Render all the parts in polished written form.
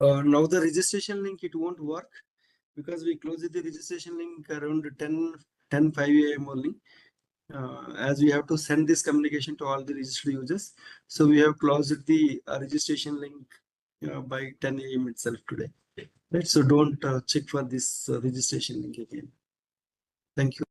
Now the registration link, it won't work because we closed the registration link around 5 a.m. only. As we have to send this communication to all the registered users. So we have closed the registration link by 10 a.m. itself today. Right. So don't check for this registration link again. Thank you.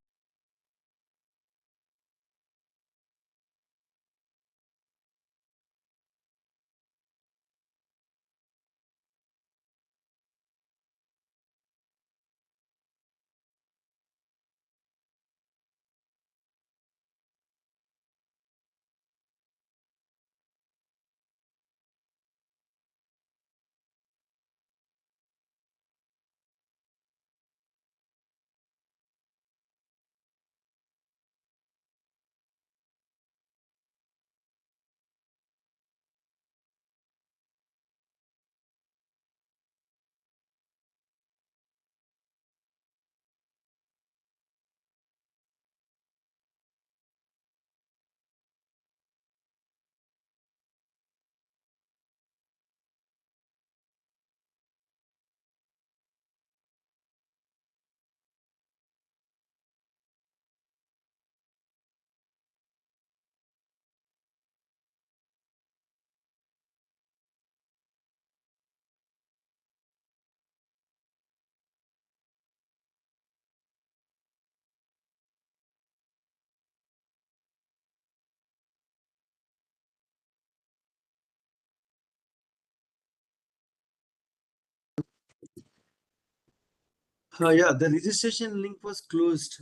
Yeah, the registration link was closed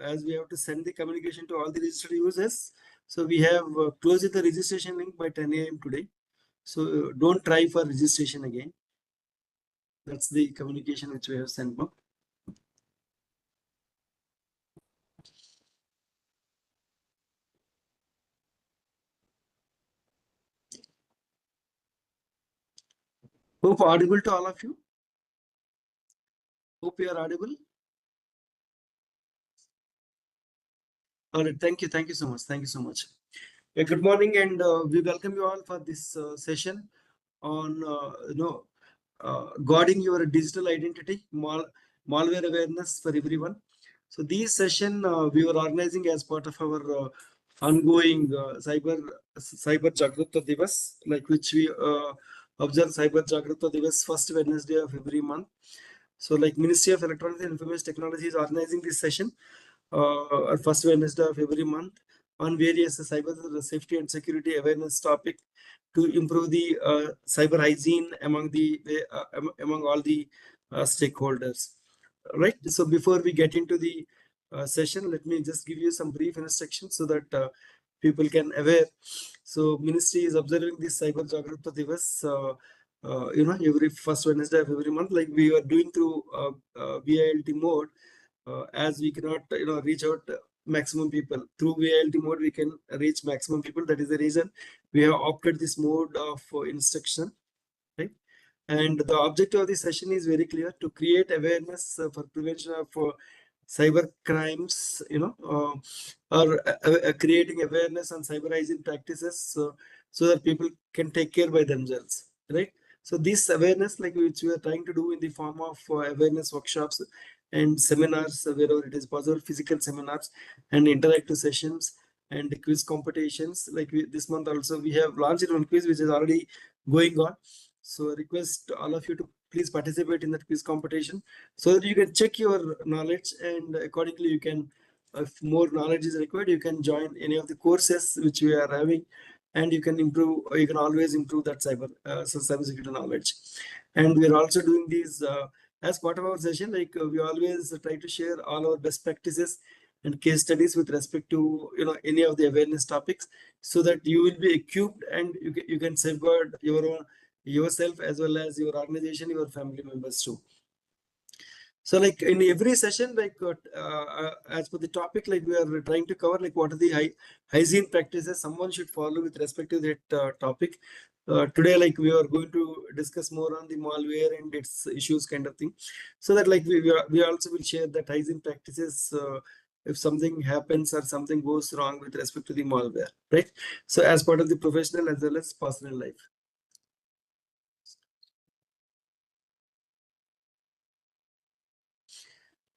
as we have to send the communication to all the registered users. So we have closed the registration link by 10 a.m. today. So don't try for registration again. That's the communication which we have sent now. Hope audible to all of you. Hope you are audible. All right. Thank you. Thank you so much. Thank you so much. Good morning, and we welcome you all for this session on guarding your digital identity, malware awareness for everyone. So this session we were organizing as part of our ongoing cyber Jagrata Divas, like which we observe Cyber Jagrata Divas first Wednesday of every month. So like Ministry of Electronics and Information Technology is organizing this session first Wednesday of every month on various cyber safety and security awareness topic to improve the cyber hygiene among all the stakeholders. Right. So before we get into the session, let me just give you some brief instructions so that people can aware. So Ministry is observing this Cyber Jagrata Divas. Every first Wednesday of every month, like we are doing through VILT mode, as we cannot reach out maximum people through VILT mode, we can reach maximum people. That is the reason we have opted this mode of instruction, right? And the objective of this session is very clear: to create awareness for prevention of cyber crimes, or creating awareness on cyber hygiene practices, so that people can take care by themselves, right? So this awareness, like which we are trying to do in the form of awareness workshops and seminars, wherever it is possible, physical seminars and interactive sessions and quiz competitions. Like this month also, we have launched one quiz which is already going on. So I request all of you to please participate in that quiz competition so that you can check your knowledge, and accordingly you can, if more knowledge is required, you can join any of the courses which we are having, and you can improve, or you can always improve that cyber security knowledge. And we are also doing these as part of our session, like we always try to share all our best practices and case studies with respect to any of the awareness topics, so that you will be equipped and you can safeguard yourself as well as your organization, your family members too. So like in every session, like as per the topic, like we are trying to cover like what are the hygiene practices someone should follow with respect to that topic. Today, like we are going to discuss more on the malware and its issues kind of thing, so that like we also will share that hygiene practices if something happens or something goes wrong with respect to the malware, right? So as part of the professional as well as personal life.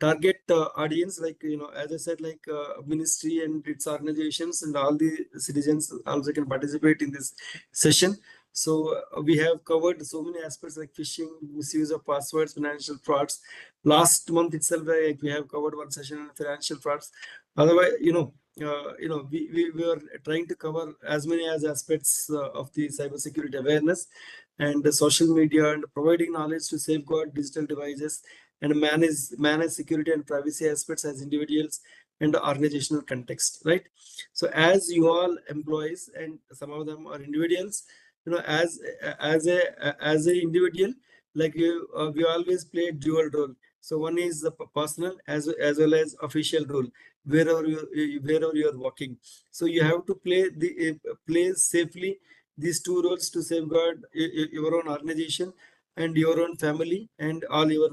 target audience, like, as I said, like ministry and its organizations and all the citizens also can participate in this session. So we have covered so many aspects like phishing, misuse of passwords, financial frauds. Last month itself, like, we have covered one session on financial frauds. Otherwise, we were trying to cover as many as aspects of the cybersecurity awareness and the social media, and providing knowledge to safeguard digital devices and manage security and privacy aspects as individuals and the organizational context, right? So as you all employees, and some of them are individuals, as a individual, like you, we always play dual role. So one is the personal as well as official role, wherever you are working. So you have to play safely these two roles to safeguard your own organization and your own family and all your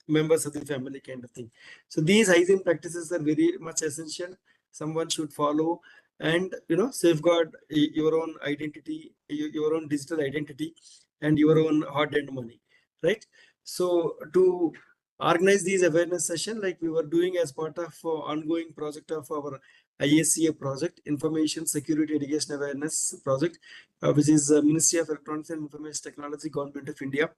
members of the family, kind of thing. So these hygiene practices are very much essential. Someone should follow and safeguard your own identity, your own digital identity, and your own hard-earned money, right? So to organize these awareness session, like we were doing as part of ongoing project of our ISEA project, Information Security Education Awareness Project, which is Ministry of Electronics and Information Technology, Government of India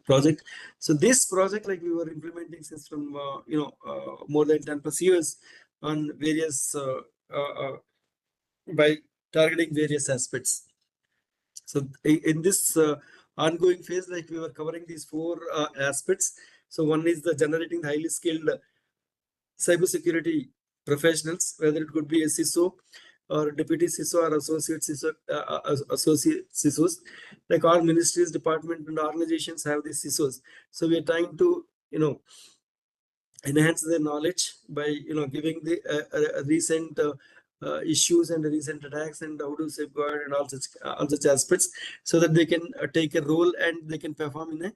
project. So this project, like we were implementing since from more than 10 plus years on various by targeting various aspects. So in this ongoing phase, like we were covering these four aspects. So one is the generating highly skilled cybersecurity professionals, whether it could be a CISO or deputy CISO or associate CISO, associate CISOs. Like all ministries, department, and organizations have these CISOs. So we are trying to enhance their knowledge by giving the recent issues and recent attacks and how to safeguard and all such aspects, so that they can take a role and they can perform in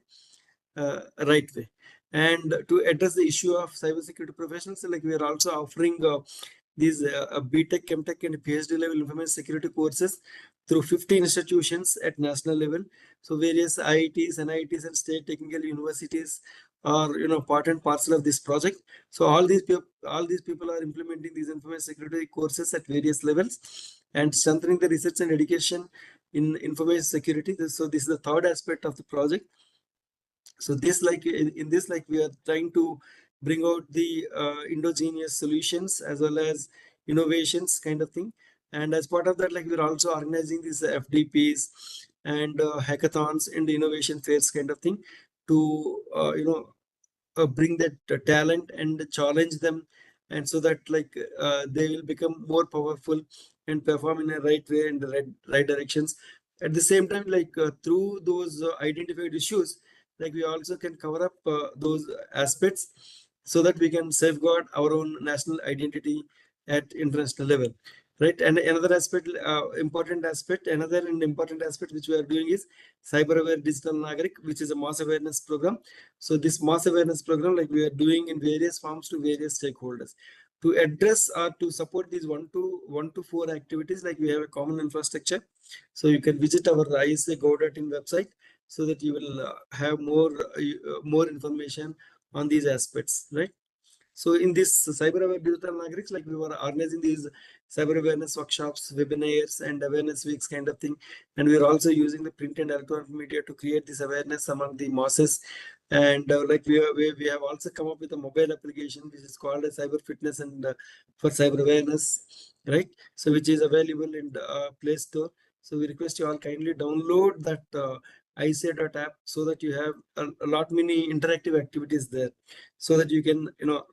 a right way. And to address the issue of cybersecurity professionals, like we are also offering these BTech, MTech, and PhD level information security courses through 50 institutions at national level. So various IITs, NITs, and state technical universities are part and parcel of this project. So all these people are implementing these information security courses at various levels and strengthening the research and education in information security. So this is the third aspect of the project. So this, like in this, like we are trying to bring out the endogenous solutions as well as innovations, kind of thing. And as part of that, like we're also organizing these FDPs and hackathons and innovation fairs, kind of thing, to bring that talent and challenge them, and so that like they will become more powerful and perform in a right way and the right directions. At the same time, like through those identified issues, like we also can cover up those aspects, so that we can safeguard our own national identity at international level, right? And another aspect, important aspect which we are doing is cyber aware digital nagarik, which is a mass awareness program. So this mass awareness program, like we are doing in various forms to various stakeholders to address or to support these one to four activities. Like we have a common infrastructure, so you can visit our ISEA.go.in website, so that you will have more information on these aspects, right? So in this cyber aware digital nagariks, like we were organizing these cyber awareness workshops, webinars, and awareness weeks, kind of thing. And we are also using the print and electronic media to create this awareness among the masses. And like we have also come up with a mobile application which is called a cyber fitness and for cyber awareness, right? So which is available in the Play Store. So we request you all kindly download that ISEA.app, so that you have a lot many interactive activities there, so that you can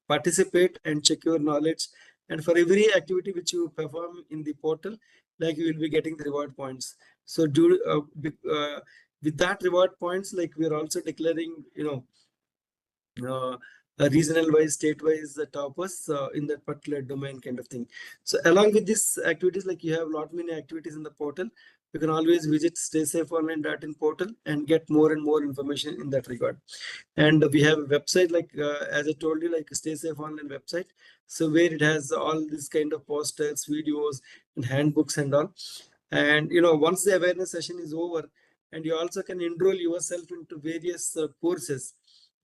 participate and check your knowledge. And for every activity which you perform in the portal, like you will be getting the reward points. So with that reward points, like we are also declaring regional wise, state wise toppers in that particular domain, kind of thing. So along with these activities, like you have a lot many activities in the portal. You can always visit staysafeonline.in portal and get more and more information in that regard. And we have a website, like as I told you, like Stay Safe Online website. So where it has all these kind of posters, videos, and handbooks and all. And once the awareness session is over, and you also can enroll yourself into various courses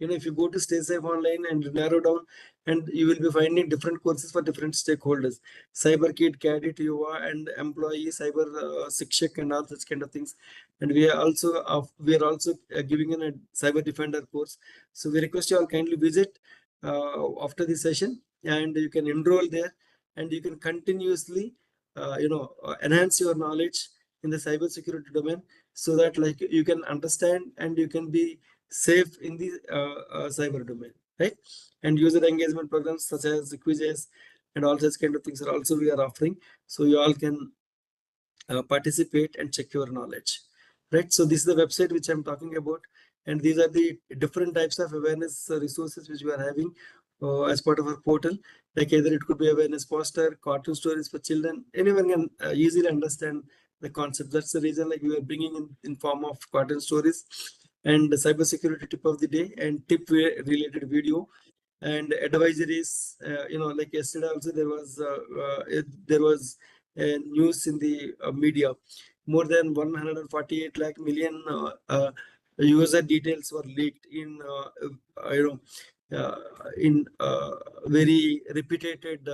if you go to Stay Safe Online and narrow down, and you will be finding different courses for different stakeholders: cyber kid, cadet, yuva, and employee, cyber shikshak, and all such kind of things. And we are also giving in a cyber defender course. So we request you all kindly visit after the session, and you can enroll there, and you can continuously enhance your knowledge in the cyber security domain, so that like you can understand and you can be safe in the cyber domain, right? And user engagement programs such as quizzes and all such kind of things are also we are offering, so you all can participate and check your knowledge, right? So this is the website which I'm talking about, and these are the different types of awareness resources which we are having as part of our portal. Like either it could be awareness poster, cartoon stories for children. Anyone can easily understand the concept. That's the reason like we are bringing in form of cartoon stories, and the cybersecurity tip of the day and tip related video and advisories. Like yesterday also there was news in the media. More than 148 lakh million user details were leaked in in very repeated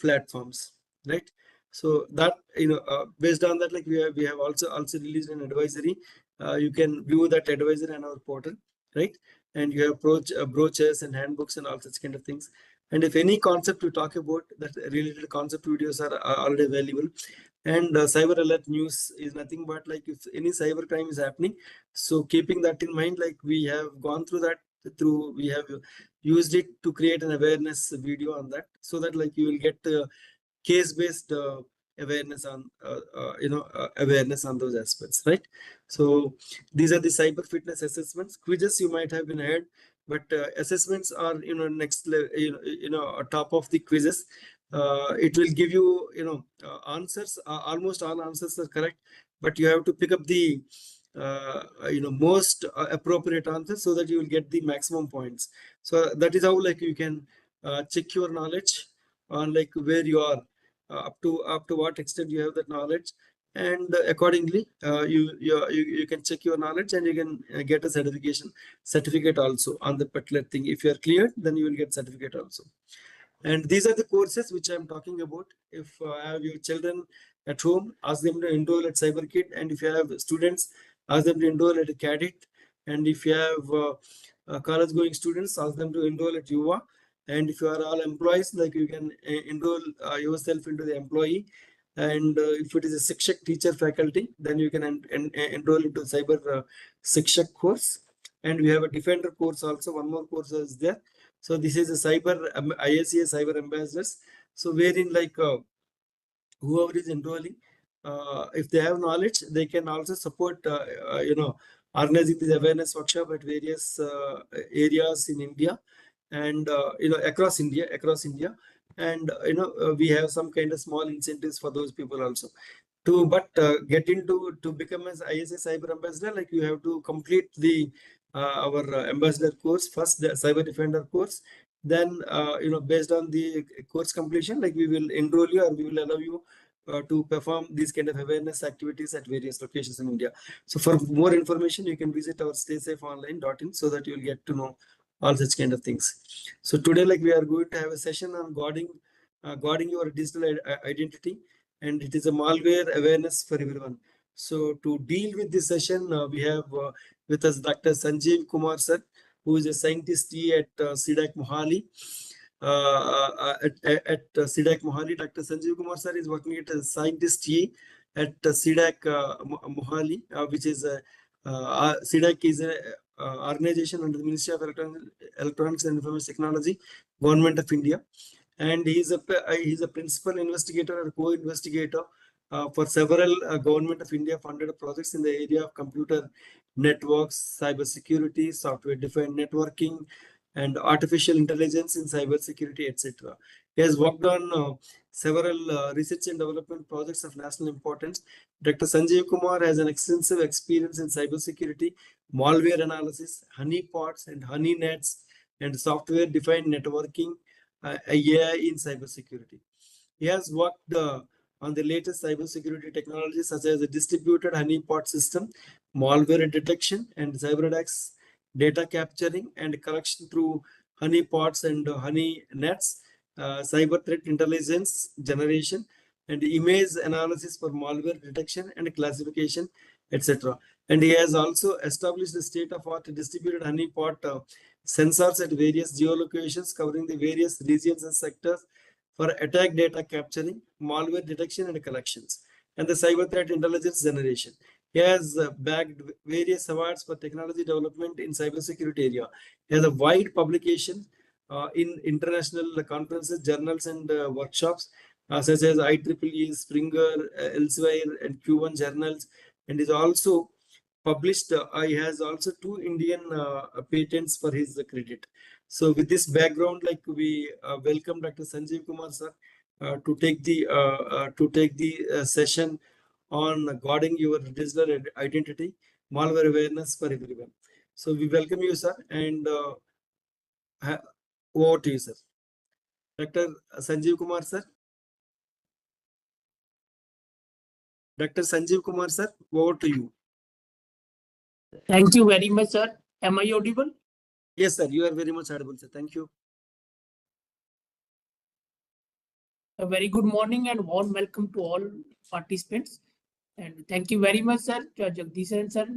platforms, right? So that based on that, like we have also released an advisory. You can view that advisory on our portal, right? And you have brochures and handbooks and all such kind of things. And if any concept you talk about, that related concept videos are already available. And cyber alert news is nothing but like if any cyber crime is happening. So keeping that in mind, like we have gone through that, we have used it to create an awareness video on that, so that like you will get case-based awareness on awareness on those aspects, right? So these are the cyber fitness assessments. Quizzes you might have been heard, but assessments are next level, top of the quizzes. It will give you answers. Almost all answers are correct, but you have to pick up the most appropriate answers, so that you will get the maximum points. So that is how like you can check your knowledge on like where you are, up to what extent you have that knowledge, and accordingly you can check your knowledge, and you can get a certificate also on the particular thing. If you are cleared, then you will get certificate also. And these are the courses which I'm talking about. If I have your children at home, ask them to enroll at CyberKit. And if you have students, ask them to enroll at a cadet. And if you have college going students, ask them to enroll at UVA. And if you are all employees, like you can enroll yourself into the employee. And if it is a Shikshak teacher faculty, then you can enroll into cyber Shikshak course. And we have a defender course also. One more course is there. So this is a cyber ISEA cyber ambassadors. So wherein like whoever is enrolling, if they have knowledge, they can also support organizing this awareness workshop at various areas in India, and across India, and we have some kind of small incentives for those people also. Get into to become as ISA cyber ambassador, like you have to complete the our ambassador course first, the cyber defender course. Then based on the course completion, like we will enroll you, or we will allow you to perform these kind of awareness activities at various locations in India. So for more information, you can visit our staysafeonline.in, so that you will get to know all such kind of things. So today, like we are going to have a session on guarding your digital identity, and it is a malware awareness for everyone. So to deal with this session, we have with us Dr. Sanjeev Kumar sir, who is a scientist at CDAC Mohali. At CDAC Mohali, Dr. Sanjeev Kumar sir is working at a scientist at CDAC Mohali, which is CDAC is a organization under the Ministry of Electronics and Information Technology, Government of India, and he's a principal investigator or co-investigator for several Government of India funded projects in the area of computer networks, cyber security, software-defined networking, and artificial intelligence in cyber security, etc. He has worked on several research and development projects of national importance. Dr. Sanjeev Kumar has an extensive experience in cybersecurity, malware analysis, honeypots and honey nets, and software-defined networking, AI in cybersecurity. He has worked on the latest cybersecurity technologies such as the distributed honeypot system, malware detection, and cyber attacks data capturing and collection through honeypots and honey nets, cyber threat intelligence generation, and image analysis for malware detection and classification, etc. And he has also established the state-of-art distributed honeypot sensors at various geolocations covering the various regions and sectors for attack data capturing, malware detection and collections, and the cyber threat intelligence generation. He has bagged various awards for technology development in cybersecurity area. He has a wide publication in international conferences, journals, and workshops such as IEEE, Springer, Elsewhere, and Q1 journals, and is also published. He has also 2 Indian patents for his credit. So, with this background, like we welcome Dr. Sanjeev Kumar sir to take the session on guarding your digital identity, malware awareness for everyone. So we welcome you, sir, and over to you, sir. Dr. Sanjeev Kumar, sir. Dr. Sanjeev Kumar, sir, over to you. Thank you very much, sir. Am I audible? Yes, sir. You are very much audible, sir. Thank you. A very good morning and warm welcome to all participants. And thank you very much, sir, Jagdishan sir,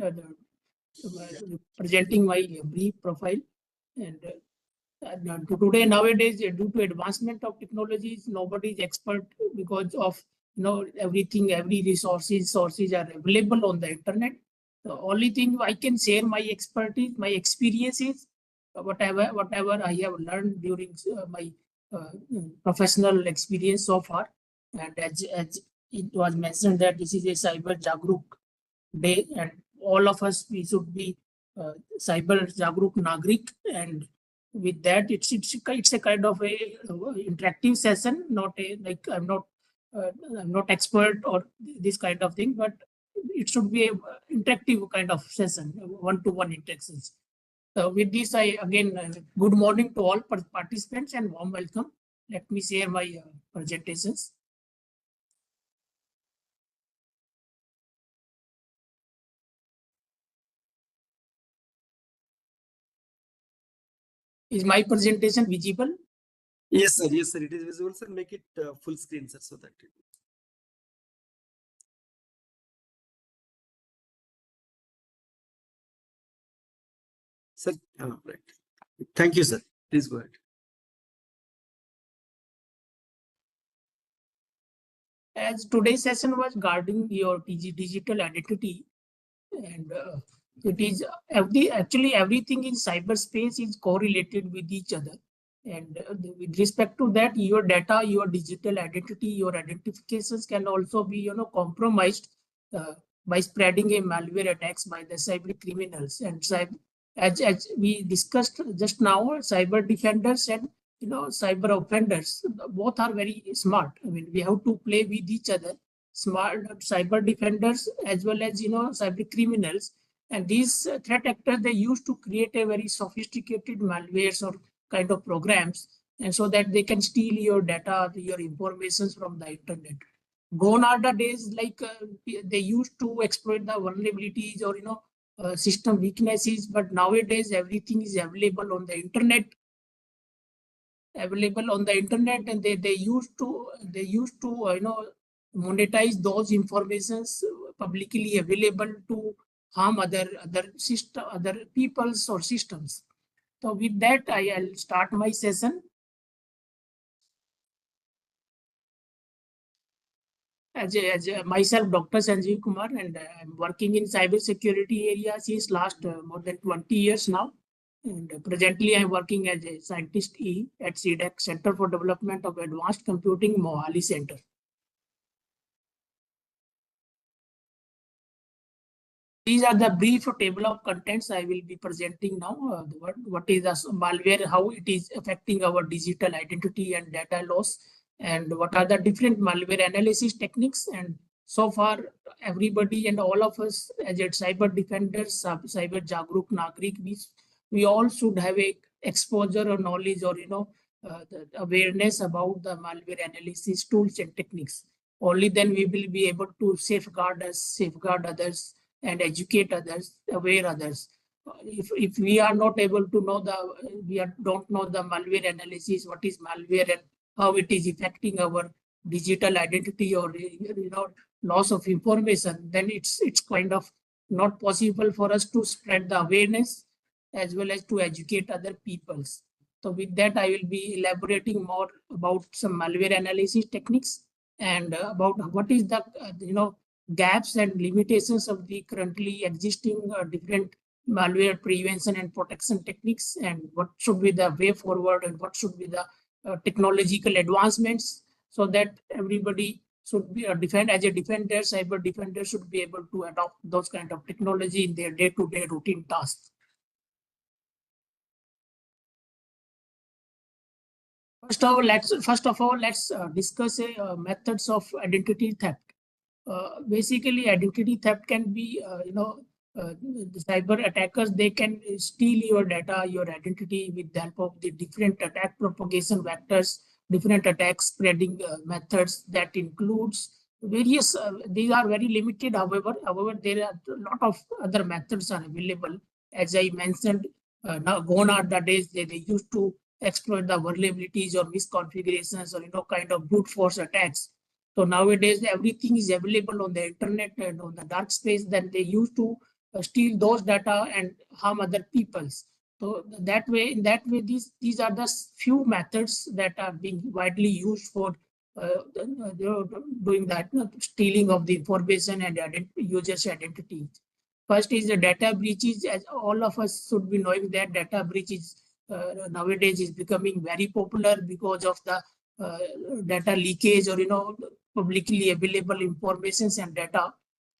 presenting my brief profile. And today, nowadays, due to advancement of technologies, nobody is expert because of everything, every sources are available on the internet. The only thing I can share my expertise, my experiences, whatever I have learned during my professional experience so far. And as it was mentioned that this is a cyber Jagruk day, and all of us, we should be cyber Jagruk Nagrik. And with that, it's a kind of a interactive session, not a like I'm not expert or this kind of thing, but it should be a interactive kind of session, one-to-one interactions. With this, I again good morning to all participants and warm welcome. Let me share my presentations. Is my presentation visible? Yes, sir. Yes, sir. It is visible, sir. Make it full screen, sir, so that. Sir, right. Thank you, sir. Please go ahead. As today's session was guarding your digital identity, and it is actually everything in cyberspace is correlated with each other. And with respect to that, your data, your digital identity, your identifications can also be compromised by spreading a malware attacks by the cyber criminals. And as we discussed just now, cyber defenders and cyber offenders, both are very smart. I mean, we have to play with each other. Smart cyber defenders as well as cyber criminals, and these threat actors, they used to create a very sophisticated malwares or kind of programs, and so that they can steal your data, your informations from the internet. Gone are the days like they used to exploit the vulnerabilities or system weaknesses, but nowadays everything is available on the internet. And they used to monetize those informations publicly available to harm other peoples or systems. So with that, I'll start my session. As myself, Dr. Sanjeev Kumar, and I'm working in cybersecurity area since last more than 20 years now. And presently, I'm working as a scientist E at CDEC, Center for Development of Advanced Computing, Mohali Center. These are the brief table of contents I will be presenting now. What is the malware, how it is affecting our digital identity and data loss, and what are the different malware analysis techniques. And so far, everybody and all of us as a cyber defenders, cyber Jagruk Nagrik, we all should have a exposure or knowledge or the awareness about the malware analysis tools and techniques. Only then we will be able to safeguard us, safeguard others, and educate others, aware others. if we are not able to know don't know the malware analysis, what is malware and how it is affecting our digital identity or loss of information, then it's kind of not possible for us to spread the awareness as well as to educate other peoples. So with that, I will be elaborating more about some malware analysis techniques and about what is the gaps and limitations of the currently existing different malware prevention and protection techniques, and what should be the way forward and what should be the technological advancements, so that everybody should be as a defender, cyber defender should be able to adopt those kind of technology in their day-to-day routine tasks. First of all, let's discuss methods of identity theft. Basically, identity theft can be, the cyber attackers, they can steal your data, your identity with the help of the different attack propagation vectors, different attack spreading methods that includes various, these are very limited. However, there are a lot of other methods are available. As I mentioned, now gone are the days they used to exploit the vulnerabilities or misconfigurations or kind of brute force attacks. So nowadays everything is available on the internet and on the dark space. Then they used to steal those data and harm other peoples. So in that way, these are the few methods that are being widely used for doing that, stealing of the information and users' identity. First is the data breaches. As all of us should be knowing that data breaches nowadays is becoming very popular because of the data leakage or publicly available informations and data.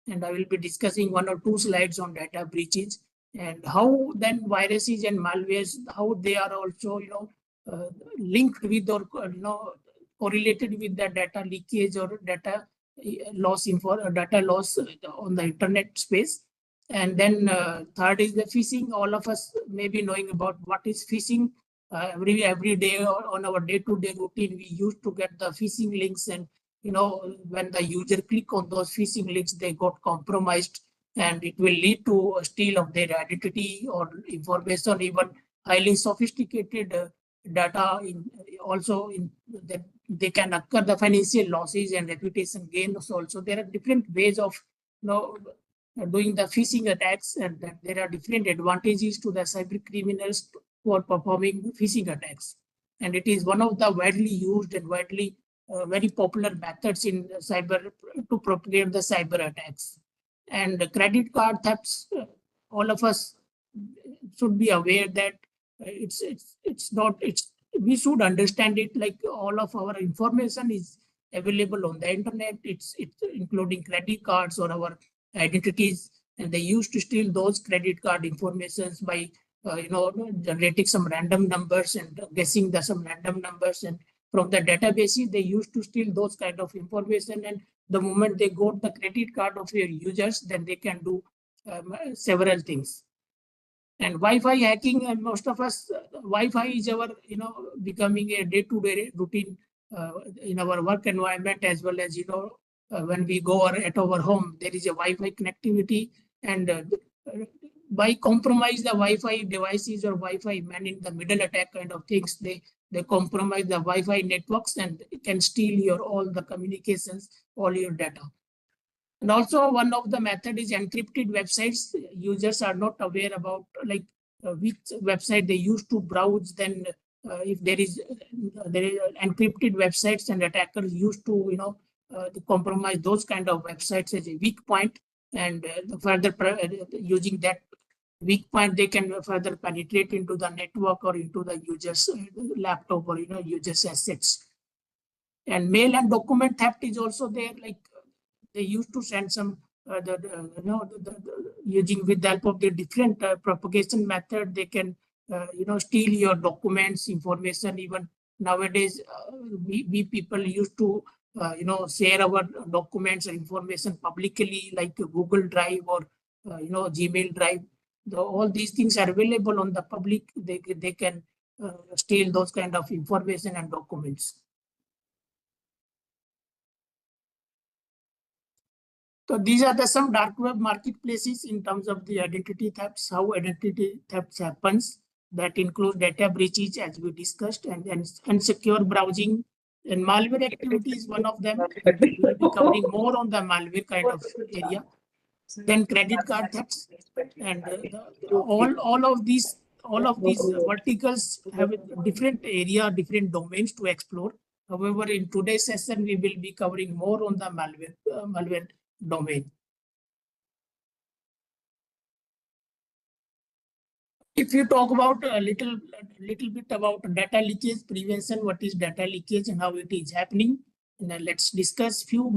And I will be discussing 1 or 2 slides on data breaches and how then viruses and malwares, how they are also linked with or correlated with the data leakage or data loss on the internet space. And then third is the phishing. All of us may be knowing about what is phishing. Every day on our day-to-day routine, we used to get the phishing links, and when the user click on those phishing links, they got compromised, and it will lead to a steal of their identity or information, even highly sophisticated data. That they can occur the financial losses and reputation gains also. There are different ways of doing the phishing attacks, and that there are different advantages to the cyber criminals for performing phishing attacks. And it is one of the widely used and widely very popular methods in cyber to propagate the cyber attacks. And credit card thefts, all of us should be aware that we should understand it like all of our information is available on the internet. It's including credit cards or our identities, and they used to steal those credit card informations by generating some random numbers and guessing some random numbers, and from the databases they used to steal those kind of information. And the moment they got the credit card of your users, then they can do several things. And Wi-Fi hacking, and most of us, Wi-Fi is our becoming a day-to-day routine in our work environment, as well as when we go at our home, there is a Wi-Fi connectivity, and by compromise the Wi-Fi devices or Wi-Fi man in the middle attack kind of things, they compromise the Wi-Fi networks and can steal your all the communications, all your data. And also one of the method is encrypted websites. Users are not aware about which website they used to browse. Then if there is encrypted websites, and attackers used to to compromise those kind of websites as a weak point, and further using that weak point, they can further penetrate into the network or into the user's laptop or user's assets. And mail and document theft is also there. Like they used to send some using with the help of the different propagation method, they can steal your documents, information. Even nowadays, we people used to share our documents and information publicly, like Google Drive or Gmail Drive. All these things are available on the public. They can steal those kind of information and documents. So these are some dark web marketplaces in terms of the identity thefts, how identity thefts happens. That includes data breaches, as we discussed, and unsecure browsing. And malware activity is one of them. We will be covering more on the malware kind of area. Then credit card thefts, and all of these verticals have a different area, different domains to explore. However, in today's session, we will be covering more on the malware domain. If you talk about a little bit about data leakage prevention, what is data leakage and how it is happening, and then let's discuss few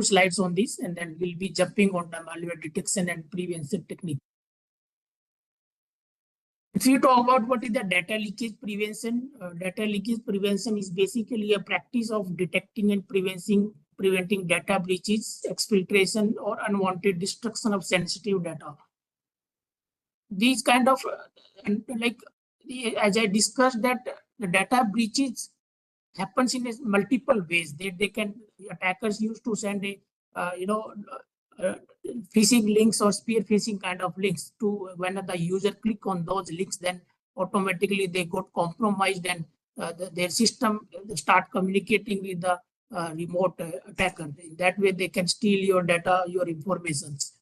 slides on this, and then we'll be jumping on the malware detection and prevention technique. If you talk about what is the data leakage prevention is basically a practice of detecting and preventing data breaches, exfiltration, or unwanted destruction of sensitive data. These kind of, as I discussed, that the data breaches happens in multiple ways. Attackers used to send phishing links or spear phishing kind of links to when the user click on those links, then automatically they got compromised and their system start communicating with the remote attacker. In that way, they can steal your data, your informations.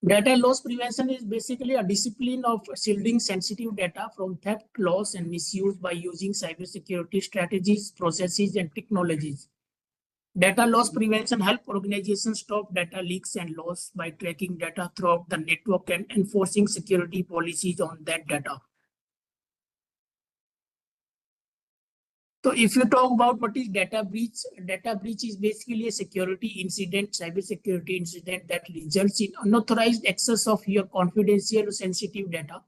Data loss prevention is basically a discipline of shielding sensitive data from theft, loss, and misuse by using cybersecurity strategies, processes, and technologies. Data loss prevention helps organizations stop data leaks and loss by tracking data throughout the network and enforcing security policies on that data. So if you talk about what is data breach is basically a cybersecurity incident that results in unauthorized access of your confidential sensitive data.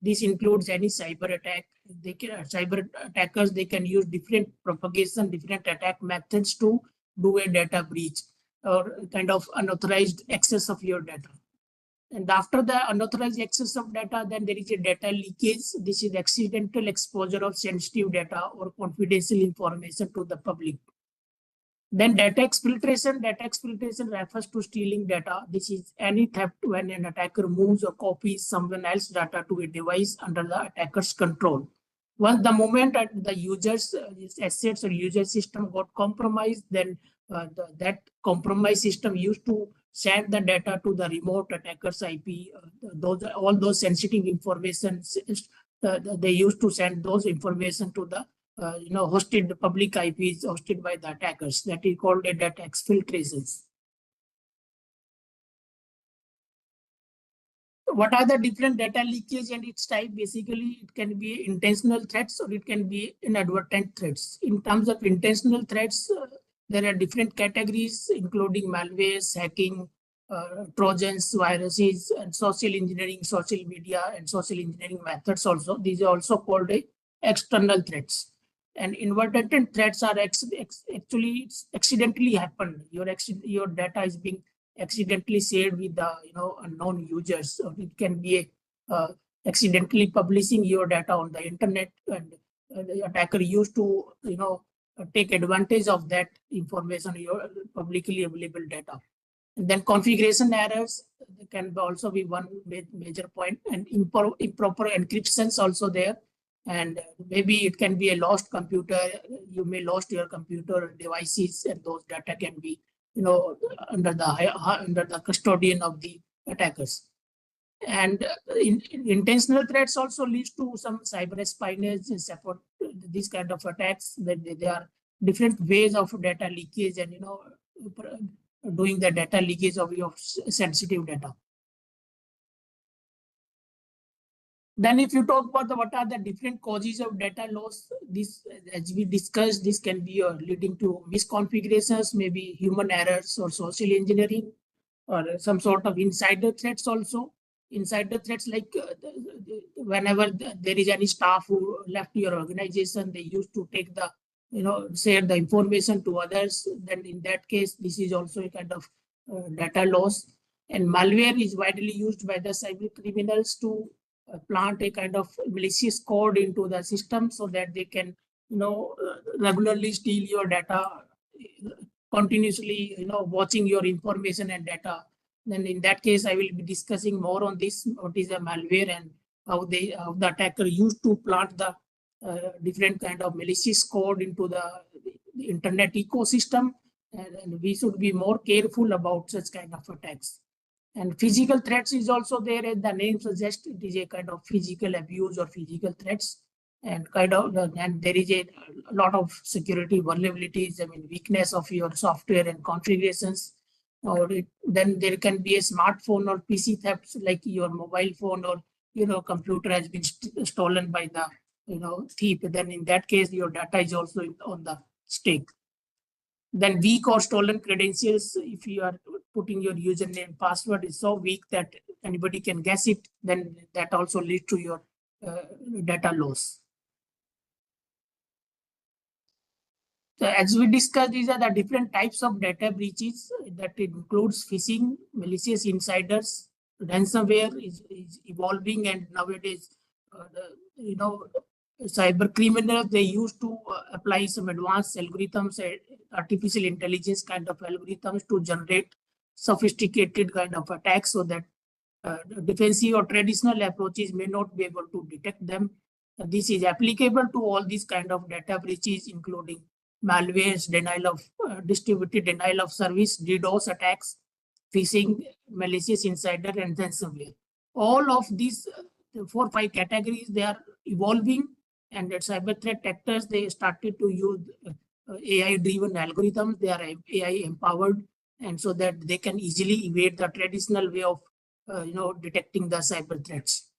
This includes any cyber attack. Cyber attackers, they can use different propagation, different attack methods to do a data breach or kind of unauthorized access of your data. And after the unauthorized access of data, then there is a data leakage. This is accidental exposure of sensitive data or confidential information to the public. Then data exfiltration. Data exfiltration refers to stealing data. This is any theft when an attacker moves or copies someone else's data to a device under the attacker's control. Once the moment the user's assets or user system got compromised, then that compromised system used to send the data to the remote attacker's IP. All those sensitive information, they used to send those information to the hosted public IPs hosted by the attackers. That is called a data exfiltration. What are the different data leakage and its type? Basically, it can be intentional threats or it can be inadvertent threats. In terms of intentional threats, there are different categories, including malwares, hacking, trojans, viruses, and social engineering, social media, and social engineering methods also. These are also called external threats. And inadvertent threats are actually accidentally happen. Your data is being accidentally shared with the unknown users, or it can be accidentally publishing your data on the internet, and the attacker used to take advantage of that information, your publicly available data. And then configuration errors can also be one major point, and improper encryptions also there. And maybe it can be a lost computer. You may lost your computer devices, and those data can be under the custodian of the attackers. And intentional threats also leads to some cyber espionage and support these kind of attacks. That there are different ways of data leakage and doing the data leakage of your sensitive data. Then if you talk about what are the different causes of data loss, this, as we discussed, this can be leading to misconfigurations, maybe human errors or social engineering, or some sort of insider threats also. Insider threats like whenever there is any staff who left your organization, they used to take the, share the information to others. Then in that case, this is also a kind of data loss. And malware is widely used by the cyber criminals to plant a kind of malicious code into the system so that they can, regularly steal your data, continuously, watching your information and data. Then in that case, I will be discussing more on this, what is a malware and how the attacker used to plant the different kind of malicious code into the internet ecosystem. And we should be more careful about such kind of attacks. And physical threats is also there, as the name suggests. It is a kind of physical abuse or physical threats, and there is a lot of security vulnerabilities. I mean, weakness of your software and configurations. Then there can be a smartphone or PC thefts, like your mobile phone or computer has been stolen by the thief. Then in that case, your data is also on the stake. Then weak or stolen credentials, if you are putting your username password is so weak that anybody can guess it, then that also leads to your data loss. So as we discussed, these are the different types of data breaches. That includes phishing, malicious insiders, ransomware is evolving, and nowadays, cyber criminals, they used to apply some advanced algorithms, artificial intelligence kind of algorithms to generate sophisticated kind of attacks, so that defensive or traditional approaches may not be able to detect them. This is applicable to all these kind of data breaches, including malwares, distributed denial of service, DDoS attacks, phishing, malicious insider, and ransomware. All of these 4 or 5 categories, they are evolving, and the cyber threat actors, they started to use AI-driven algorithms. They are AI empowered, and so that they can easily evade the traditional way of detecting the cyber threats.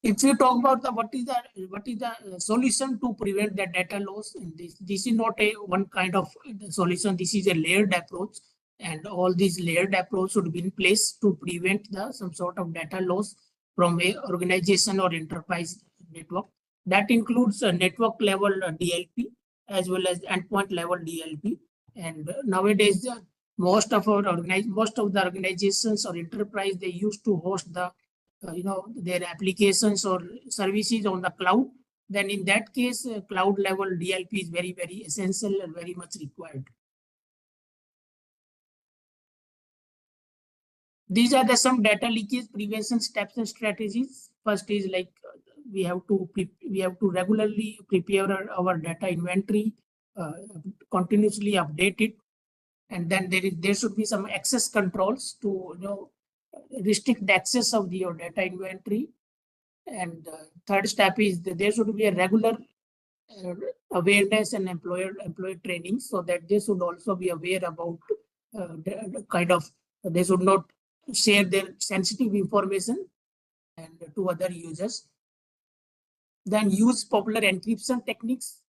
If you talk about what is the solution to prevent the data loss, this is not a one kind of solution. This is a layered approach, and all these layered approach should be in place to prevent some sort of data loss from a organization or enterprise network. That includes a network level DLP as well as endpoint level DLP. And nowadays, most of the organizations or enterprise, they used to host the their applications or services on the cloud. Then in that case, cloud level DLP is very, very essential and very much required. These are some data leakage prevention steps and strategies. First is like we have to regularly prepare our data inventory, continuously update it, and then there should be some access controls to restrict the access of your data inventory. And third step is that there should be a regular awareness and employee training, so that they should also be aware about the kind of, they should not share their sensitive information and to other users. Then use popular encryption techniques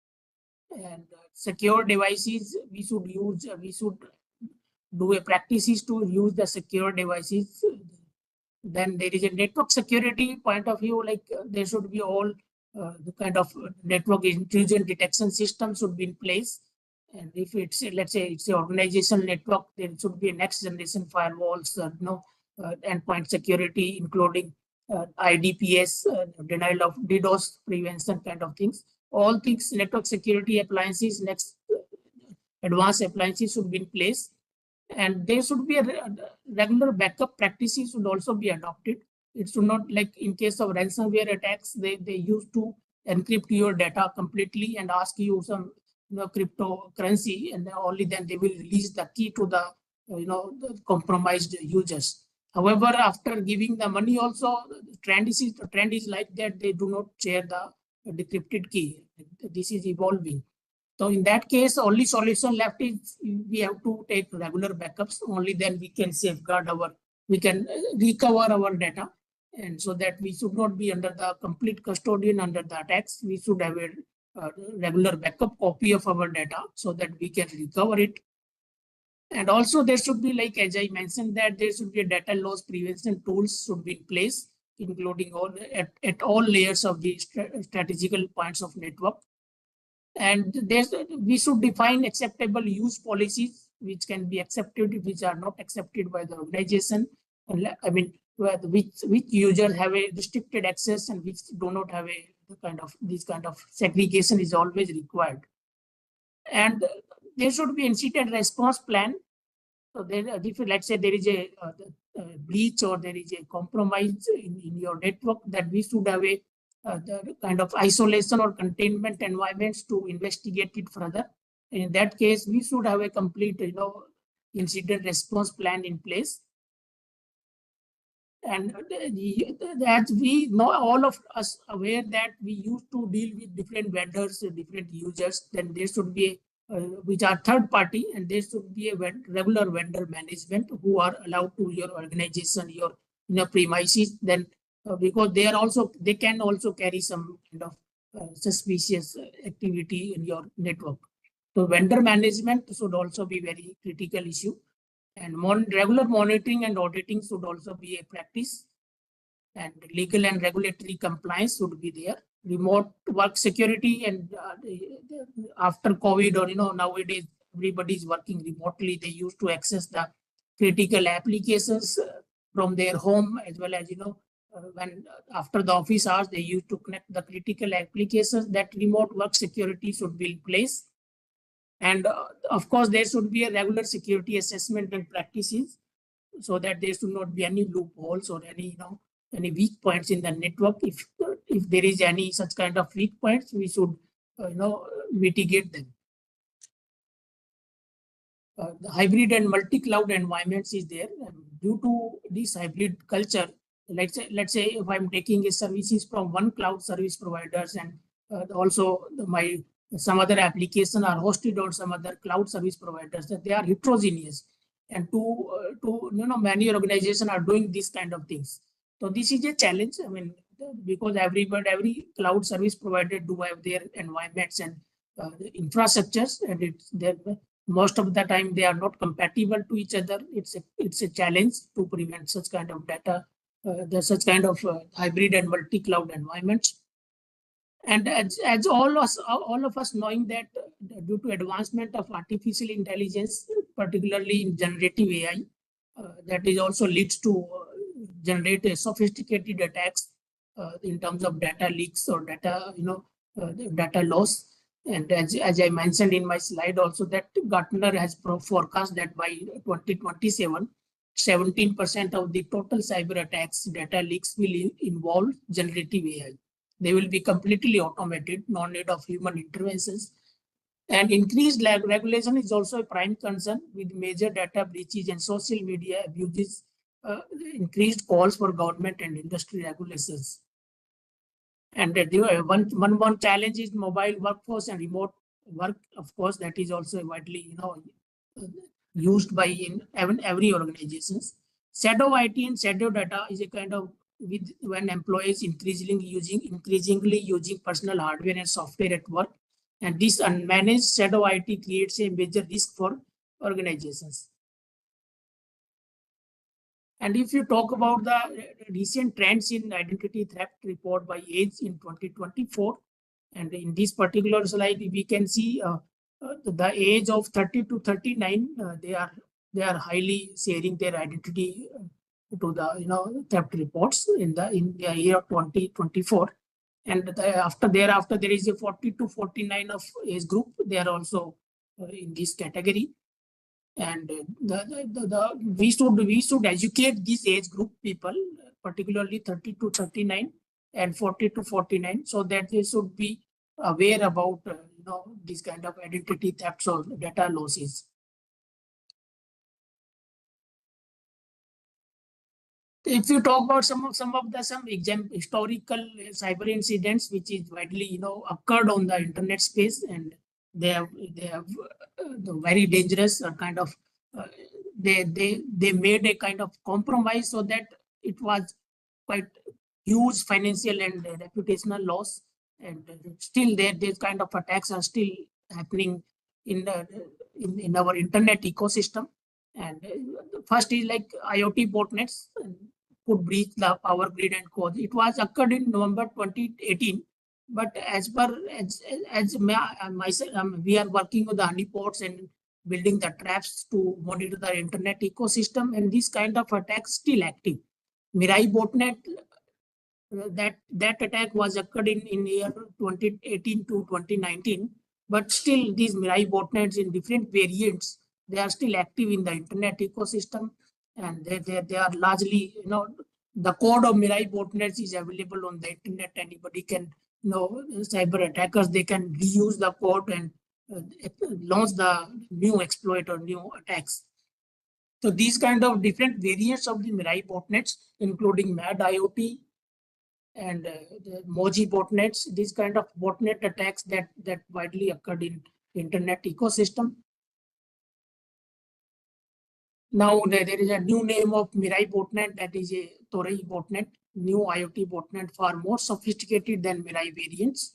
and secure devices. We should do a practices to use the secure devices. Then there is a network security point of view, like there should be all the kind of network intrusion detection system should be in place. And if it's, let's say it's an organizational network, there should be a next generation firewalls, endpoint security, including IDPS, denial of DDoS prevention kind of things. All things, network security appliances, advanced appliances should be in place. And there should be a regular backup practices should also be adopted. It should not, like in case of ransomware attacks, they used to encrypt your data completely and ask you some cryptocurrency, and only then they will release the key to the the compromised users. However, after giving the money, also the trend is like that they do not share the decrypted key. This is evolving. So in that case, only solution left is we have to take regular backups. Only then we can safeguard we can recover our data, and so that we should not be under the complete custodian under the attacks. We should have a regular backup copy of our data so that we can recover it. And also there should be, like as I mentioned, that there should be a data loss prevention tools should be in place, including at all layers of the strategical points of network. And we should define acceptable use policies which can be accepted, which are not accepted by the organization. I mean, which users have a restricted access and which do not have a this kind of segregation is always required. And there should be incident response plan. So then, if let's say there is a breach or there is a compromise in your network, that we should have a the kind of isolation or containment environments to investigate it further. In that case, we should have a complete, incident response plan in place. And that we know, all of us aware that we used to deal with different vendors, different users. Then there should be which are third party, and there should be a regular vendor management who are allowed to your organization, your premises. Then because they can also carry some kind of suspicious activity in your network. So vendor management should also be very critical issue. And regular monitoring and auditing should also be a practice. And legal and regulatory compliance should be there. Remote work security, and after COVID, or nowadays everybody is working remotely. They used to access the critical applications from their home, as well as when after the office hours they used to connect the critical applications. That remote work security should be in place. And of course, there should be a regular security assessment and practices, so that there should not be any loopholes or any weak points in the network. If there is any such kind of weak points, we should mitigate them. The hybrid and multi-cloud environments is there. And due to this hybrid culture, let's say if I'm taking a services from one cloud service providers, and also some other application are hosted on some other cloud service providers, that they are heterogeneous, and many organizations are doing this kind of things. So this is a challenge. I mean, because every cloud service provider do have their environments and infrastructures, and most of the time they are not compatible to each other. It's a challenge to prevent such kind of data, such kind of hybrid and multi-cloud environments. And as all of us knowing that due to advancement of artificial intelligence, particularly in generative AI, that is also leads to generate a sophisticated attacks in terms of data leaks or data loss. And as I mentioned in my slide also, that Gartner has forecast that by 2027, 17% of the total cyber attacks, data leaks will involve generative AI. They will be completely automated, no need of human interventions. And increased regulation is also a prime concern, with major data breaches and social media abuses, increased calls for government and industry regulations. And one challenge is mobile workforce and remote work. Of course, that is also widely used by every organization. Shadow IT and shadow data is a kind of when employees increasingly using personal hardware and software at work, and this unmanaged shadow IT creates a major risk for organizations. And if you talk about the recent trends in identity theft report by age in 2024, and in this particular slide, we can see the age of 30 to 39, they are highly sharing their identity to the theft reports in the year 2024. And thereafter there is a 40 to 49 of age group. They are also in this category. And we should educate this age group people, particularly 30 to 39 and 40 to 49, so that they should be aware about this kind of identity thefts or data losses. If you talk about some historical cyber incidents which is widely occurred on the internet space, and they have the very dangerous kind of they made a kind of compromise, so that it was quite huge financial and reputational loss. And still these kind of attacks are still happening in our internet ecosystem. And first is like IoT botnets could breach the power grid and cause. It was occurred in November 2018, but as myself, we are working with the honeypots and building the traps to monitor the internet ecosystem, and this kind of attacks still active. Mirai botnet, that attack was occurred in year 2018 to 2019, but still these Mirai botnets in different variants, they are still active in the internet ecosystem, and they are largely, the code of Mirai botnets is available on the internet. Anybody can, cyber attackers, they can reuse the code and launch the new exploit or new attacks. So these kind of different variants of the Mirai botnets, including MAD IoT and the Moji botnets, these kind of botnet attacks that widely occurred in internet ecosystem. Now there is a new name of Mirai botnet, that is a Torei botnet, new IoT botnet, far more sophisticated than Mirai variants.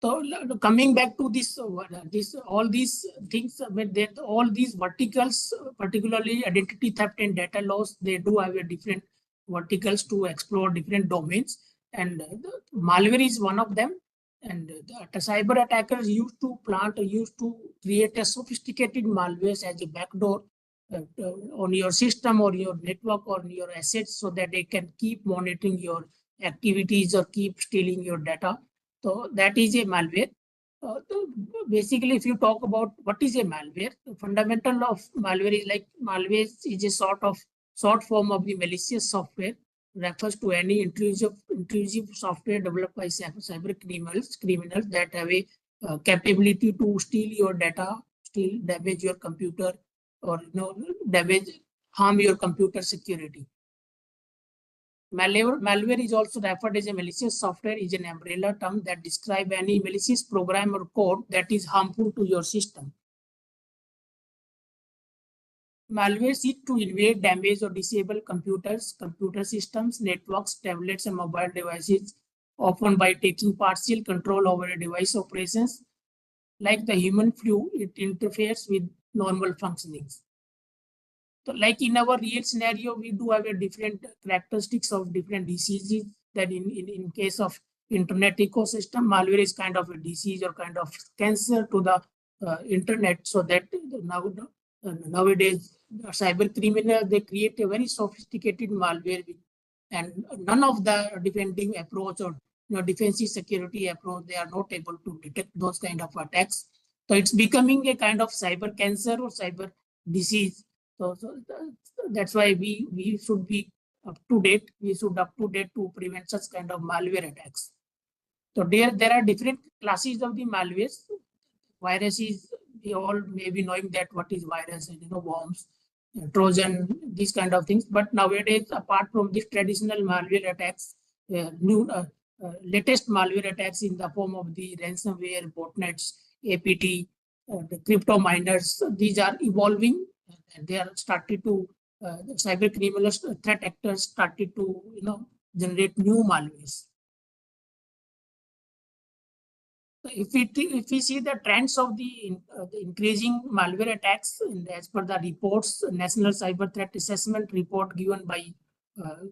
So coming back to this, all these things, all these verticals, particularly identity theft and data loss, they do have a different verticals to explore different domains, and malware is one of them. And the cyber attackers used to create a sophisticated malware as a backdoor on your system or your network or your assets, so that they can keep monitoring your activities or keep stealing your data. So that is a malware. So basically, if you talk about what is a malware, the fundamental of malware is like malware is a short form of the malicious software, refers to any intrusive software developed by cyber criminals that have a capability to steal your data, damage your computer, or harm your computer security. Malware is also referred as a malicious software, is an umbrella term that describes any malicious program or code that is harmful to your system. Malware seeks to invade, damage, or disable computers, computer systems, networks, tablets, and mobile devices, often by taking partial control over a device operations. Like the human flu, it interferes with normal functionings. So like in our real scenario, we do have a different characteristics of different diseases. That in case of internet ecosystem, malware is kind of a disease or kind of cancer to the internet. So that nowadays, cyber criminals, they create a very sophisticated malware, and none of the defending approach or defensive security approach, they are not able to detect those kind of attacks. So it's becoming a kind of cyber cancer or cyber disease. So that's why we should be up to date. We should up to date to prevent such kind of malware attacks. So there are different classes of the malwares. Viruses, we all may be knowing that what is virus, and worms, Trojan, these kind of things. But nowadays, apart from these traditional malware attacks, latest malware attacks in the form of the ransomware, botnets, APT, the crypto miners, these are evolving, and they are started to cyber criminals, threat actors started to generate new malwares. If we see the trends of the increasing malware attacks, as per the reports, National Cyber Threat Assessment report given by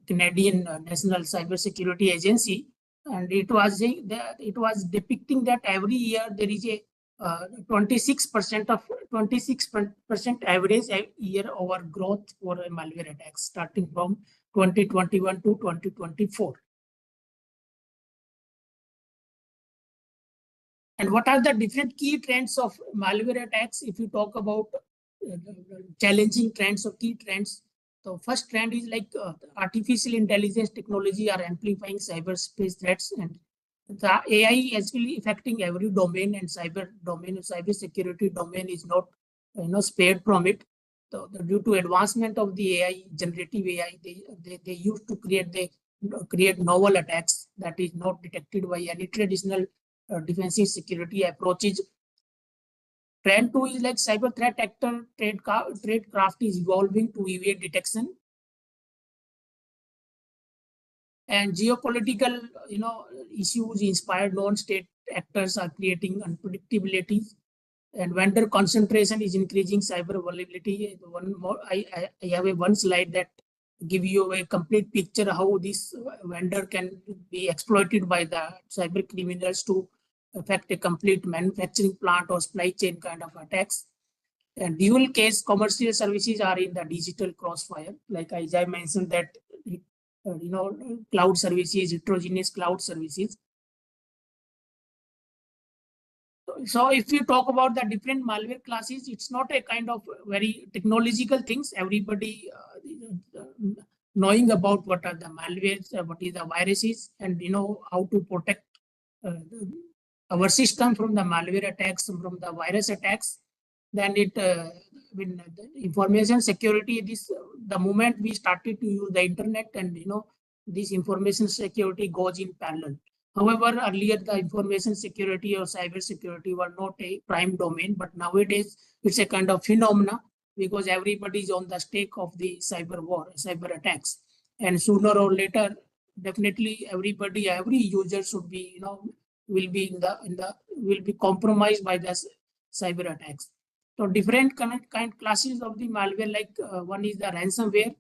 Canadian National Cyber Security Agency, and it was depicting that every year there is a 26% average year over growth for malware attacks starting from 2021 to 2024. And what are the different key trends of malware attacks? If you talk about challenging trends or key trends, the first trend is like artificial intelligence technology are amplifying cyberspace threats, and the AI is actually affecting every domain, and cyber security domain is not spared from it. So due to advancement of the AI, generative AI, they used to create novel attacks that is not detected by any traditional defensive security approaches. Trend 2 is like cyber threat actor tradecraft is evolving to evade detection. And geopolitical issues inspired non-state actors are creating unpredictabilities, and vendor concentration is increasing cyber vulnerability. One more, I have one slide that give you a complete picture how this vendor can be exploited by the cyber criminals to affect a complete manufacturing plant or supply chain kind of attacks. And dual case commercial services are in the digital crossfire. Like as I mentioned that, cloud services, heterogeneous cloud services. So if you talk about the different malware classes, it's not a kind of very technological things. Everybody knowing about what are the malwares, what is the viruses, and how to protect our system from the malware attacks, from the virus attacks. Then when information security, the moment we started to use the internet, and this information security goes in parallel. However, earlier the information security or cyber security were not a prime domain, but nowadays it's a kind of phenomena because everybody is on the stake of the cyber war, cyber attacks, and sooner or later, definitely everybody, every user should be, will be compromised by the cyber attacks. So different kind classes of the malware, like one is the ransomware.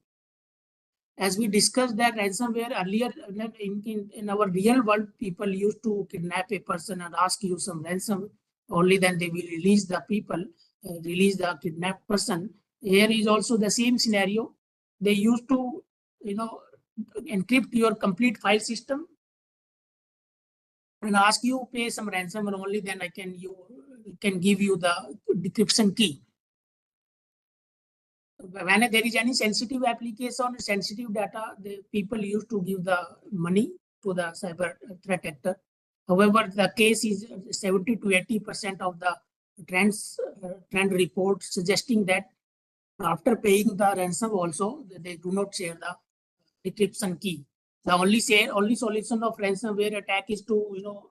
As we discussed that ransomware earlier, in our real world, people used to kidnap a person and ask you some ransom. Only then they will release the people, release the kidnapped person. Here is also the same scenario. They used to, encrypt your complete file system and ask you pay some ransom, and only then can give you the decryption key. When there is any sensitive application, sensitive data, the people used to give the money to the cyber threat actor. However, the case is 70 to 80% of the trend report suggesting that after paying the ransom also, they do not share the decryption key. The only solution of ransomware attack is to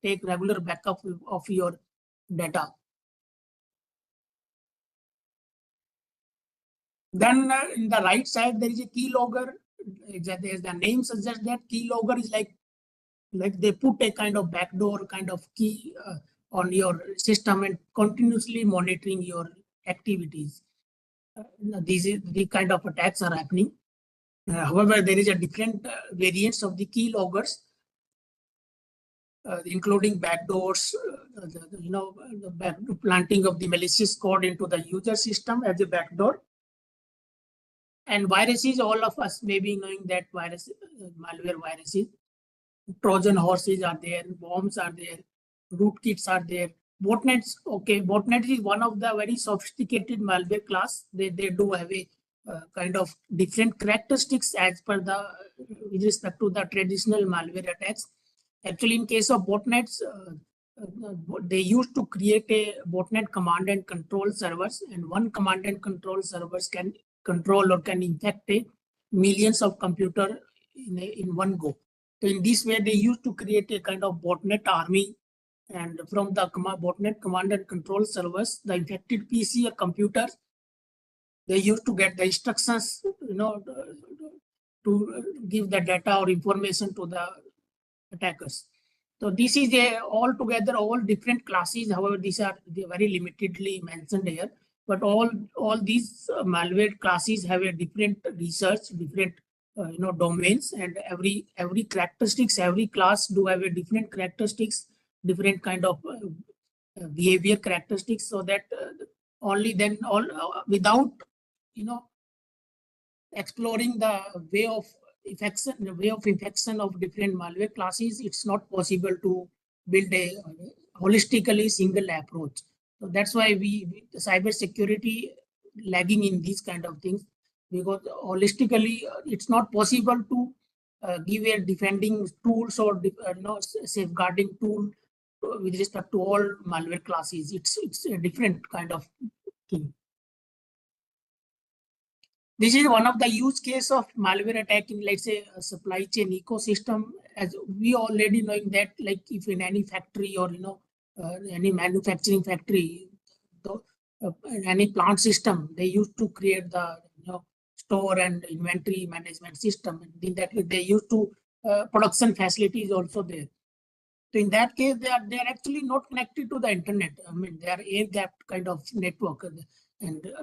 take regular backup of your data. Then in the right side there is a keylogger. The name suggests that keylogger is like they put a kind of backdoor kind of key on your system and continuously monitoring your activities. These kind of attacks are happening. However, there is a different variants of the keyloggers, including backdoors, the planting of the malicious code into the user system as a backdoor. And viruses, all of us may be knowing that malware viruses, Trojan horses are there, bombs are there, rootkits are there. Botnets, okay, botnet is one of the very sophisticated malware class. They do have a kind of different characteristics as per with respect to the traditional malware attacks. Actually, in case of botnets, they used to create a botnet command and control servers, and one command and control servers can control or can infect millions of computer in one go. So in this way, they used to create a kind of botnet army, and from the botnet command and control servers, the infected PC or computers, they used to get the instructions, to give the data or information to the attackers. So this is altogether all different classes. However, they are very limitedly mentioned here. But all these malware classes have a different research, different domains, and every characteristics, every class do have a different characteristics, different kind of behavior characteristics, so that only then without exploring the way of infection of different malware classes, it's not possible to build a holistically single approach. So that's why cyber security lagging in these kind of things, because holistically it's not possible to give a defending tools or safeguarding tool with respect to all malware classes. It's a different kind of thing. This is one of the use case of malware attack in, let's say, a supply chain ecosystem. As we already knowing that, like if in any factory or any manufacturing factory, any plant system, they used to create the store and inventory management system. And in that way, they used to production facilities also there. So in that case, they are actually not connected to the internet. I mean, they are air-gapped kind of network.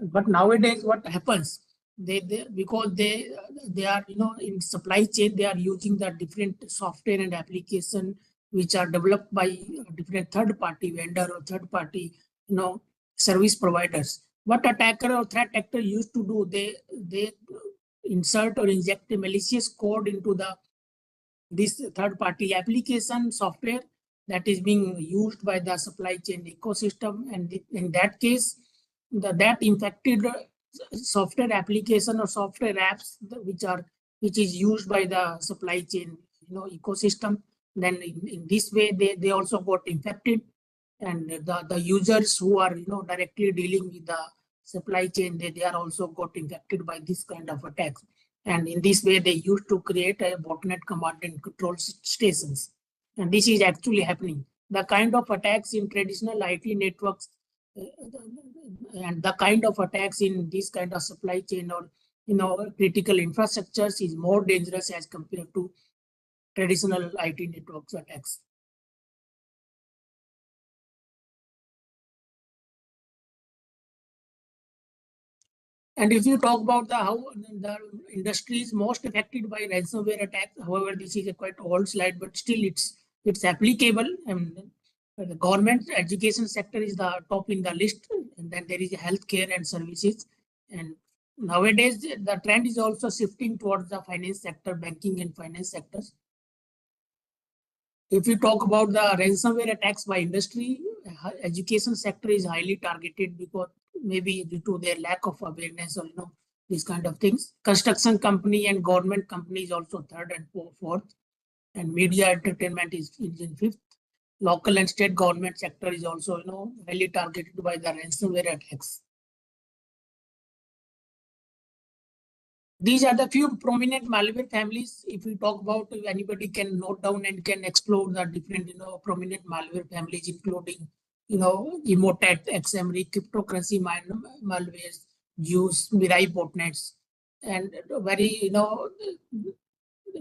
But nowadays, what happens? Because they are in supply chain, they are using the different software and application which are developed by different third-party vendor or third-party, service providers. What attacker or threat actor used to do, they insert or inject a malicious code into this third-party application software that is being used by the supply chain ecosystem, and in that case, that infected software application or software apps which is used by the supply chain ecosystem, then in this way they also got infected, and the users who are directly dealing with the supply chain, they are also got infected by this kind of attacks. And in this way, they used to create a botnet command and control stations. And this is actually happening. The kind of attacks in traditional IT networks and the kind of attacks in this kind of supply chain or critical infrastructures is more dangerous as compared to traditional IT networks attacks. And if you talk about how the industry is most affected by ransomware attacks, however, this is a quite old slide, but still it's applicable. And the government education sector is the top in the list, and then there is healthcare and services. And nowadays, the trend is also shifting towards the finance sector, banking and finance sectors. If you talk about the ransomware attacks by industry, education sector is highly targeted because maybe due to their lack of awareness or these kind of things. Construction company and government company is also third and fourth, and media entertainment is in fifth. Local and state government sector is also highly targeted by the ransomware attacks. These are the few prominent malware families. If we talk about, anybody can note down and can explore the different prominent malware families, including Emotet, XMRI, cryptocurrency malwares, Juice, Mirai botnets, and very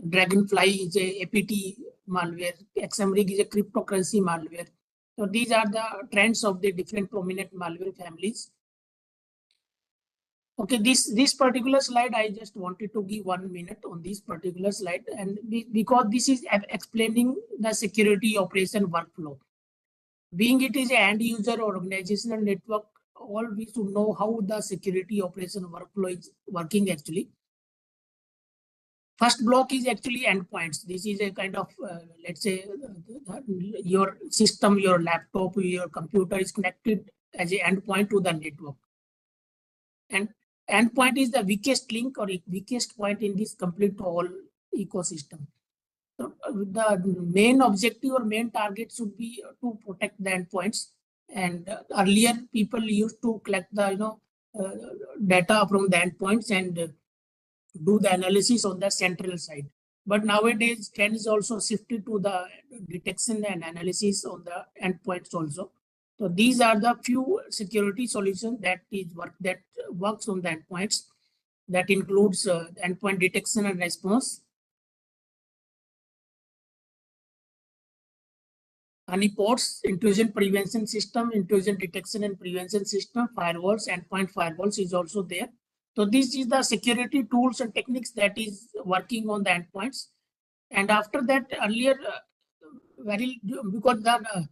Dragonfly is a APT malware, XMRI is a cryptocurrency malware. So these are the trends of the different prominent malware families. Okay, this particular slide, I just wanted to give 1 minute on this particular slide, and because this is explaining the security operation workflow. Being it is an end user or organizational network, all we should know how the security operation workflow is working actually. First block is actually endpoints. This is a kind of, let's say, your system, your laptop, your computer is connected as an endpoint to the network. And endpoint is the weakest link or weakest point in this complete whole ecosystem. So the main objective or main target should be to protect the endpoints. And earlier people used to collect the data from the endpoints and do the analysis on the central side. But nowadays, trend is also shifted to the detection and analysis on the endpoints also. So these are the few security solutions that works on the endpoints. That includes endpoint detection and response, honeypots, intrusion prevention system, intrusion detection and prevention system, firewalls, endpoint firewalls is also there. So this is the security tools and techniques that is working on the endpoints. And after that, earlier, because the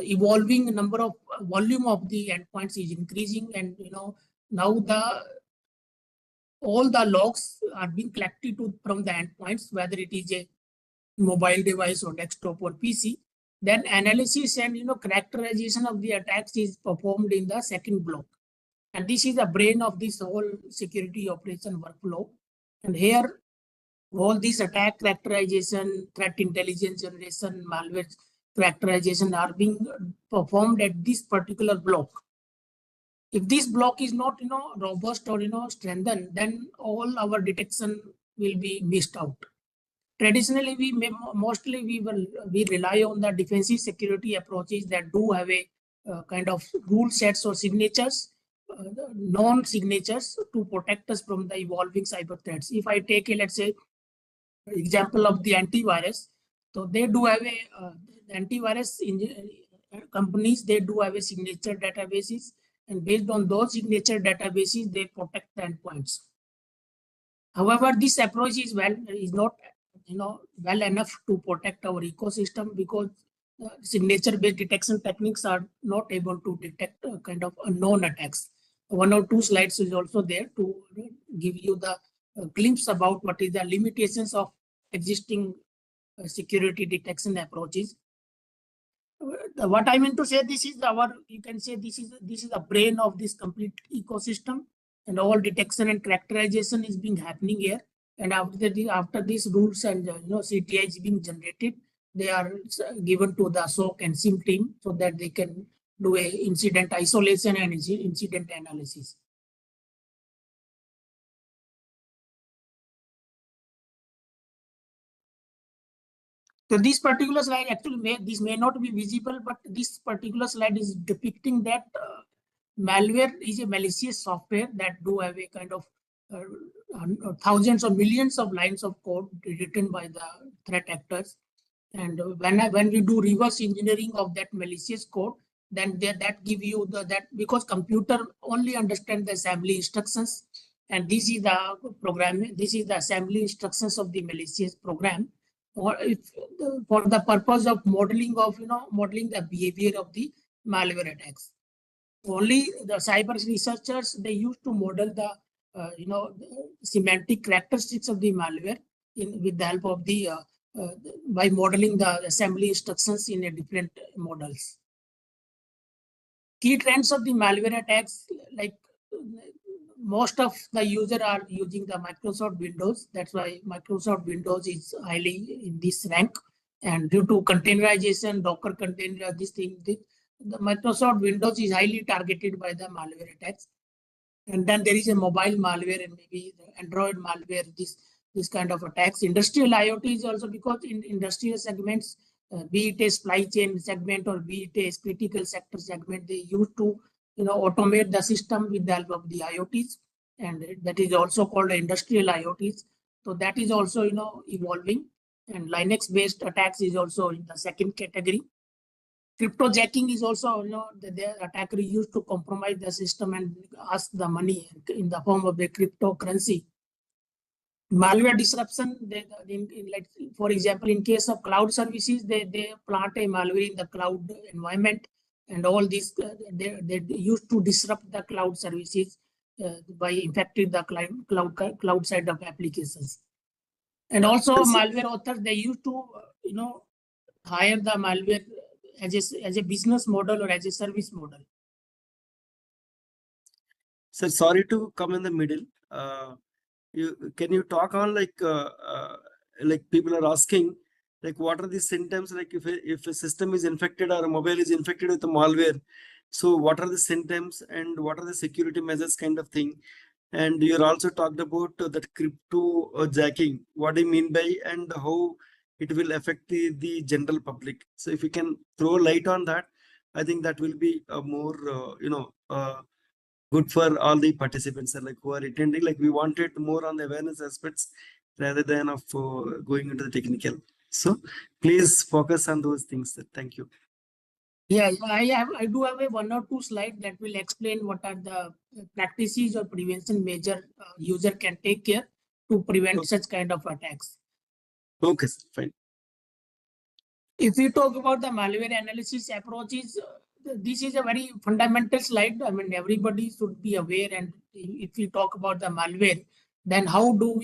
evolving number of volume of the endpoints is increasing, and now all the logs are being collected from the endpoints, whether it is a mobile device or desktop or PC. Then analysis and characterization of the attacks is performed in the second block. And this is the brain of this whole security operation workflow. And here, all these attack characterization, threat intelligence generation, malware characterization are being performed at this particular block. If this block is not robust or strengthened, then all our detection will be missed out. Traditionally, we rely on the defensive security approaches that do have a kind of rule sets or signatures, non-signatures to protect us from the evolving cyber threats. If I take a, let's say, example of the antivirus, so they do have a antivirus companies, they do have a signature databases, and based on those signature databases, they protect the endpoints. However, this approach is not well enough to protect our ecosystem, because signature-based detection techniques are not able to detect kind of unknown attacks. 1 or 2 slides is also there to give you the glimpse about what is the limitations of existing security detection approaches. What I mean to say, this is you can say this is the brain of this complete ecosystem, and all detection and characterization is being happening here. And after these rules and CTI is being generated, they are given to the SOC and SIM team so that they can do a incident isolation and incident analysis. So this particular slide actually this may not be visible, but this particular slide is depicting that malware is a malicious software that do have a kind of thousands or millions of lines of code written by the threat actors. And when we do reverse engineering of that malicious code, then that give you that because computer only understand the assembly instructions, and this is the program. This is the assembly instructions of the malicious program, or if for the purpose of modeling the behavior of the malware attacks. Only the cyber researchers, they used to model the semantic characteristics of the malware with the help of the by modeling the assembly instructions in a different models. Key trends of the malware attacks, like most of the user are using the Microsoft Windows. That's why Microsoft Windows is highly in this rank. And due to containerization, Docker container, this thing, the Microsoft Windows is highly targeted by the malware attacks. And then there is a mobile malware and maybe the Android malware, this kind of attacks. Industrial IoT is also because in industrial segments, be it a supply chain segment or be it a critical sector segment, they used to automate the system with the help of the IoTs, and that is also called industrial IoTs. So that is also evolving, and Linux-based attacks is also in the second category. Cryptojacking is also the attacker used to compromise the system and ask the money in the form of the cryptocurrency. Malware disruption, like for example, in case of cloud services, they plant a malware in the cloud environment, and all these they used to disrupt the cloud services by infecting the cloud side of applications. And also malware authors, they used to hire the malware as a business model or as a service model. Sir, sorry to come in the middle. Can you talk on like people are asking, like what are the symptoms, like if a system is infected or a mobile is infected with a malware, so what are the symptoms and what are the security measures kind of thing? And you also talked about that crypto jacking. What do you mean by, and how it will affect the general public? So if you can throw light on that, I think that will be more good for all the participants like who are attending. Like we wanted more on the awareness aspects rather than of going into the technical. So please focus on those things. Sir. Thank you. Yeah, I do have a 1 or 2 slides that will explain what are the practices or prevention measure user can take care to prevent such kind of attacks. Okay, sir, fine. If we talk about the malware analysis approaches, this is a very fundamental slide. I mean, everybody should be aware. And if we talk about the malware, then how do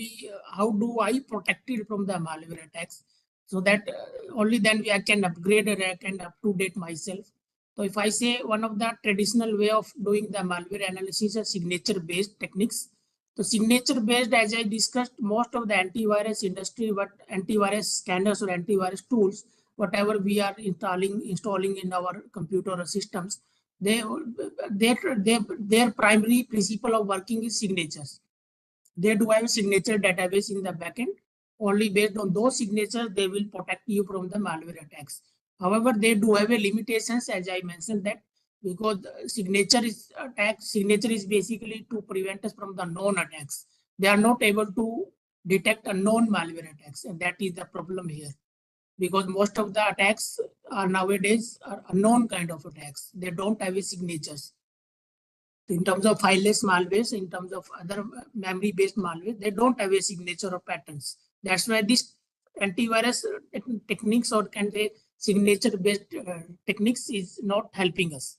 I protect it from the malware attacks? So that only then I can upgrade or I can up to date myself. So if I say one of the traditional way of doing the malware analysis are signature based techniques. So signature based, as I discussed, most of the antivirus industry, what antivirus scanners or antivirus tools, whatever we are installing in our computer or systems, their primary principle of working is signatures. They do have a signature database in the backend. Only based on those signatures, they will protect you from the malware attacks. However, they do have a limitations, as I mentioned that, because signature is basically to prevent us from the known attacks. They are not able to detect unknown malware attacks, and that is the problem here. Because most of the attacks are nowadays are unknown kind of attacks. They don't have a signatures. In terms of fileless malwares, in terms of other memory-based malware, they don't have a signature or patterns. That's why these antivirus techniques or can they signature-based techniques is not helping us.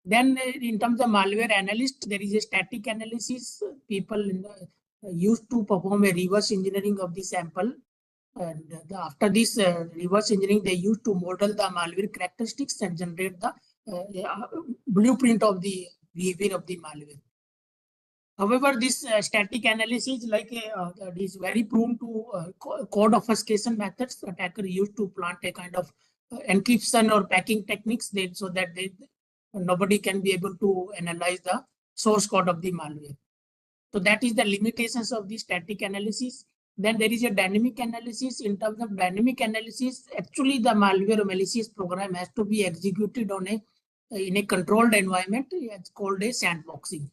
Then in terms of malware analyst, there is a static analysis. People used to perform a reverse engineering of the sample. And after this reverse engineering, they used to model the malware characteristics and generate the blueprint of the behavior of the malware. However, this static analysis is very prone to code obfuscation methods. Attacker used to plant a kind of encryption or packing techniques so that nobody can be able to analyze the source code of the malware. So that is the limitations of the static analysis. Then there is a dynamic analysis. In terms of dynamic analysis, actually the malware or malicious program has to be executed in a controlled environment. It's called a sandboxing.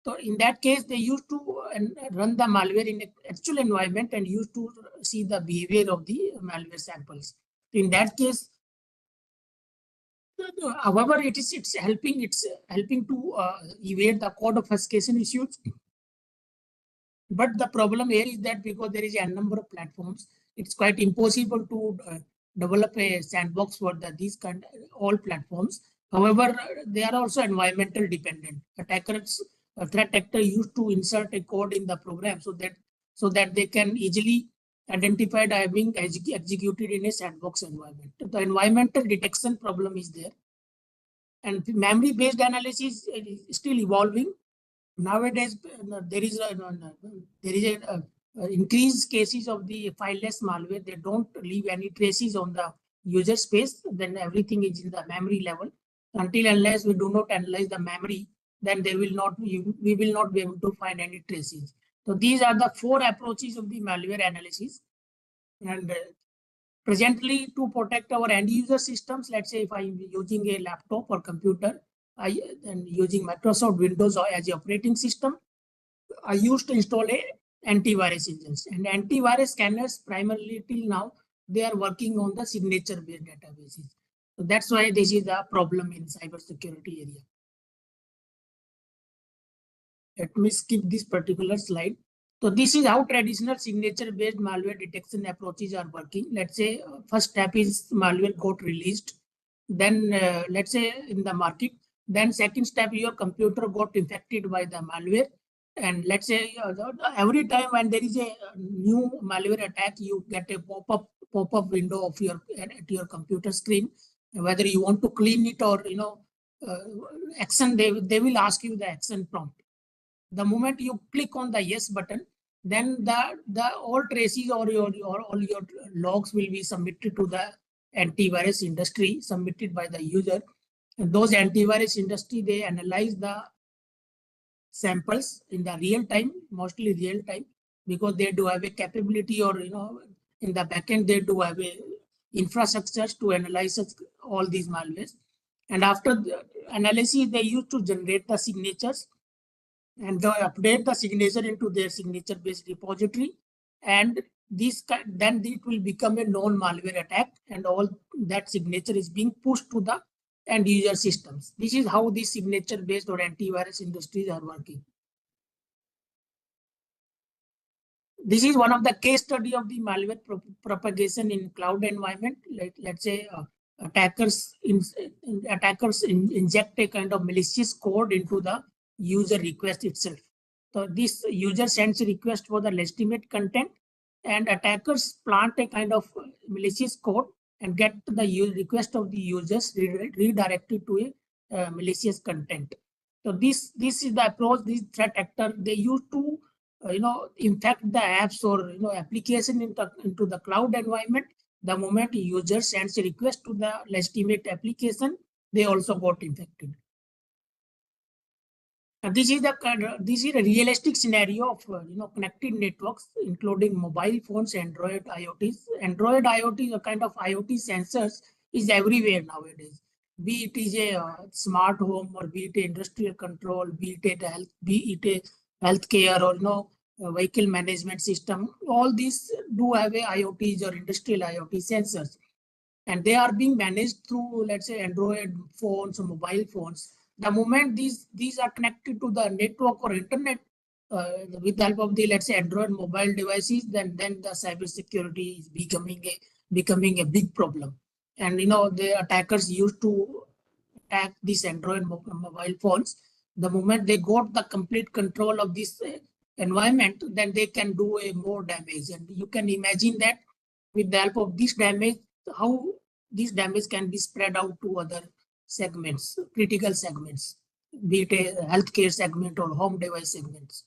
So in that case, they used to run the malware in an actual environment and used to see the behavior of the malware samples. In that case, however, it's helping to evade the code obfuscation issues. But the problem here is that because there is a number of platforms, it's quite impossible to develop a sandbox for these all platforms. However, they are also environmental dependent. Threat actor used to insert a code in the program so that they can easily identify that being executed in a sandbox environment. The environmental detection problem is there. And memory-based analysis is still evolving. Nowadays, there is increased cases of the fileless malware. They don't leave any traces on the user space. Then everything is in the memory level. Until unless we do not analyze the memory, then we will not be able to find any traces. So these are the 4 approaches of the malware analysis. And presently, to protect our end user systems, let's say if I'm using a laptop or computer, and using Microsoft Windows as an operating system, I used to install a antivirus engines. And antivirus scanners primarily till now, they are working on the signature-based databases. So that's why this is the problem in cybersecurity area. Let me skip this particular slide. So this is how traditional signature-based malware detection approaches are working. Let's say first step is malware got released. Then let's say in the market. Then second step, your computer got infected by the malware. And let's say every time when there is a new malware attack, you get a pop-up window of at your computer screen. Whether you want to clean it or action, they will ask you the action prompt. The moment you click on the yes button, then the all traces or all your logs will be submitted to the antivirus industry, submitted by the user. And those antivirus industry, they analyze the samples in the real time, mostly real time, because they do have a capability or in the backend they do have a infrastructures to analyze all these malwares. And after the analysis, they used to generate the signatures and they update the signature into their signature-based repository, and then it will become a known malware attack, and all that signature is being pushed to the end user systems. This is how the signature-based or antivirus industries are working. This is one of the case study of the malware propagation in cloud environment. Let's say attackers inject a kind of malicious code into the user request itself. So this user sends a request for the legitimate content, and attackers plant a kind of malicious code and get the request of the users redirected to a malicious content. So this is the approach. This threat actor, they used to infect the apps or application into the cloud environment. The moment user sends a request to the legitimate application, they also got infected. This is a realistic scenario of connected networks, including mobile phones, Android IoTs. Android IoT, a kind of IoT sensors, is everywhere nowadays. Be it is a smart home, or be it a industrial control, be it a healthcare, or vehicle management system. All these do have a IoTs or industrial IoT sensors, and they are being managed through, let's say, Android phones or mobile phones. The moment these are connected to the network or internet with the help of the, let's say, Android mobile devices, then the cybersecurity is becoming becoming a big problem. And the attackers used to attack these Android mobile phones. The moment they got the complete control of this environment, then they can do a more damage. And you can imagine that with the help of this damage, how this damage can be spread out to other segments, critical segments, be it a healthcare segment or home device segments.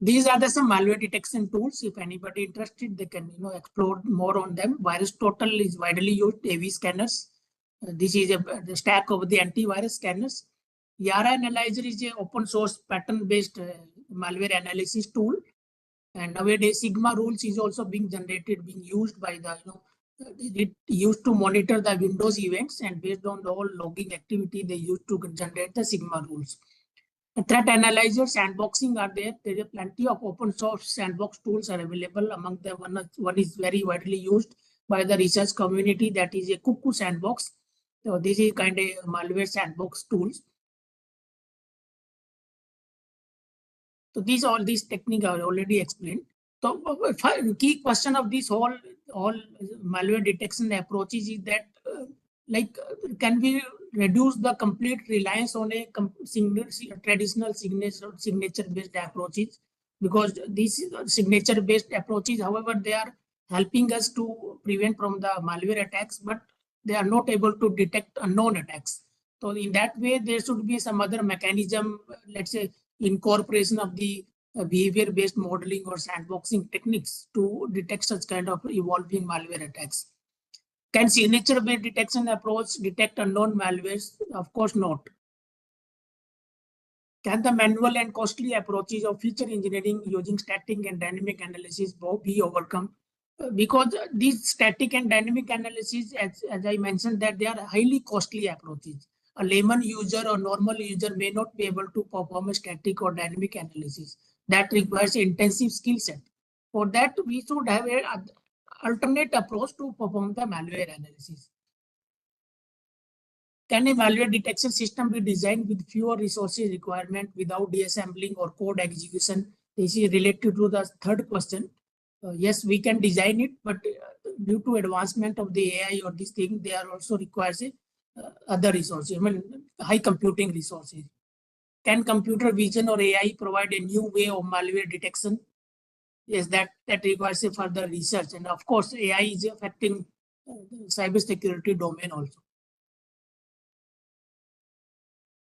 These are some malware detection tools. If anybody interested, they can explore more on them. Virus Total is widely used AV scanners. This is the stack of the antivirus scanners. Yara Analyzer is an open source pattern-based malware analysis tool. And nowadays, Sigma rules is also being generated, being used by the, it used to monitor the Windows events, and based on the whole logging activity, they used to generate the Sigma rules. Threat analyzer, sandboxing are there. There are plenty of open source sandbox tools are available. Among them, one is very widely used by the research community. That is a Cuckoo sandbox. So this is kind of malware sandbox tools. So all these techniques are already explained. So key question of this whole malware detection approaches is that can we reduce the complete reliance on a traditional signature-based approaches? Because these signature-based approaches, however, they are helping us to prevent from the malware attacks, but they are not able to detect unknown attacks. So in that way, there should be some other mechanism, let's say incorporation of the behavior-based modeling or sandboxing techniques to detect such kind of evolving malware attacks. Can signature-based detection approach detect unknown malwares? Of course not. Can the manual and costly approaches of feature engineering using static and dynamic analysis be overcome? Because these static and dynamic analysis, as I mentioned, that they are highly costly approaches. A layman user or normal user may not be able to perform a static or dynamic analysis. That requires intensive skill set. For that, we should have an alternate approach to perform the malware analysis. Can a malware detection system be designed with fewer resources requirement without deassembling or code execution? This is related to the third question. Yes, we can design it, but due to advancement of the AI or this thing, they are also requires other resources, high computing resources. Can computer vision or AI provide a new way of malware detection? Yes, that requires a further research. And of course, AI is affecting cybersecurity domain also.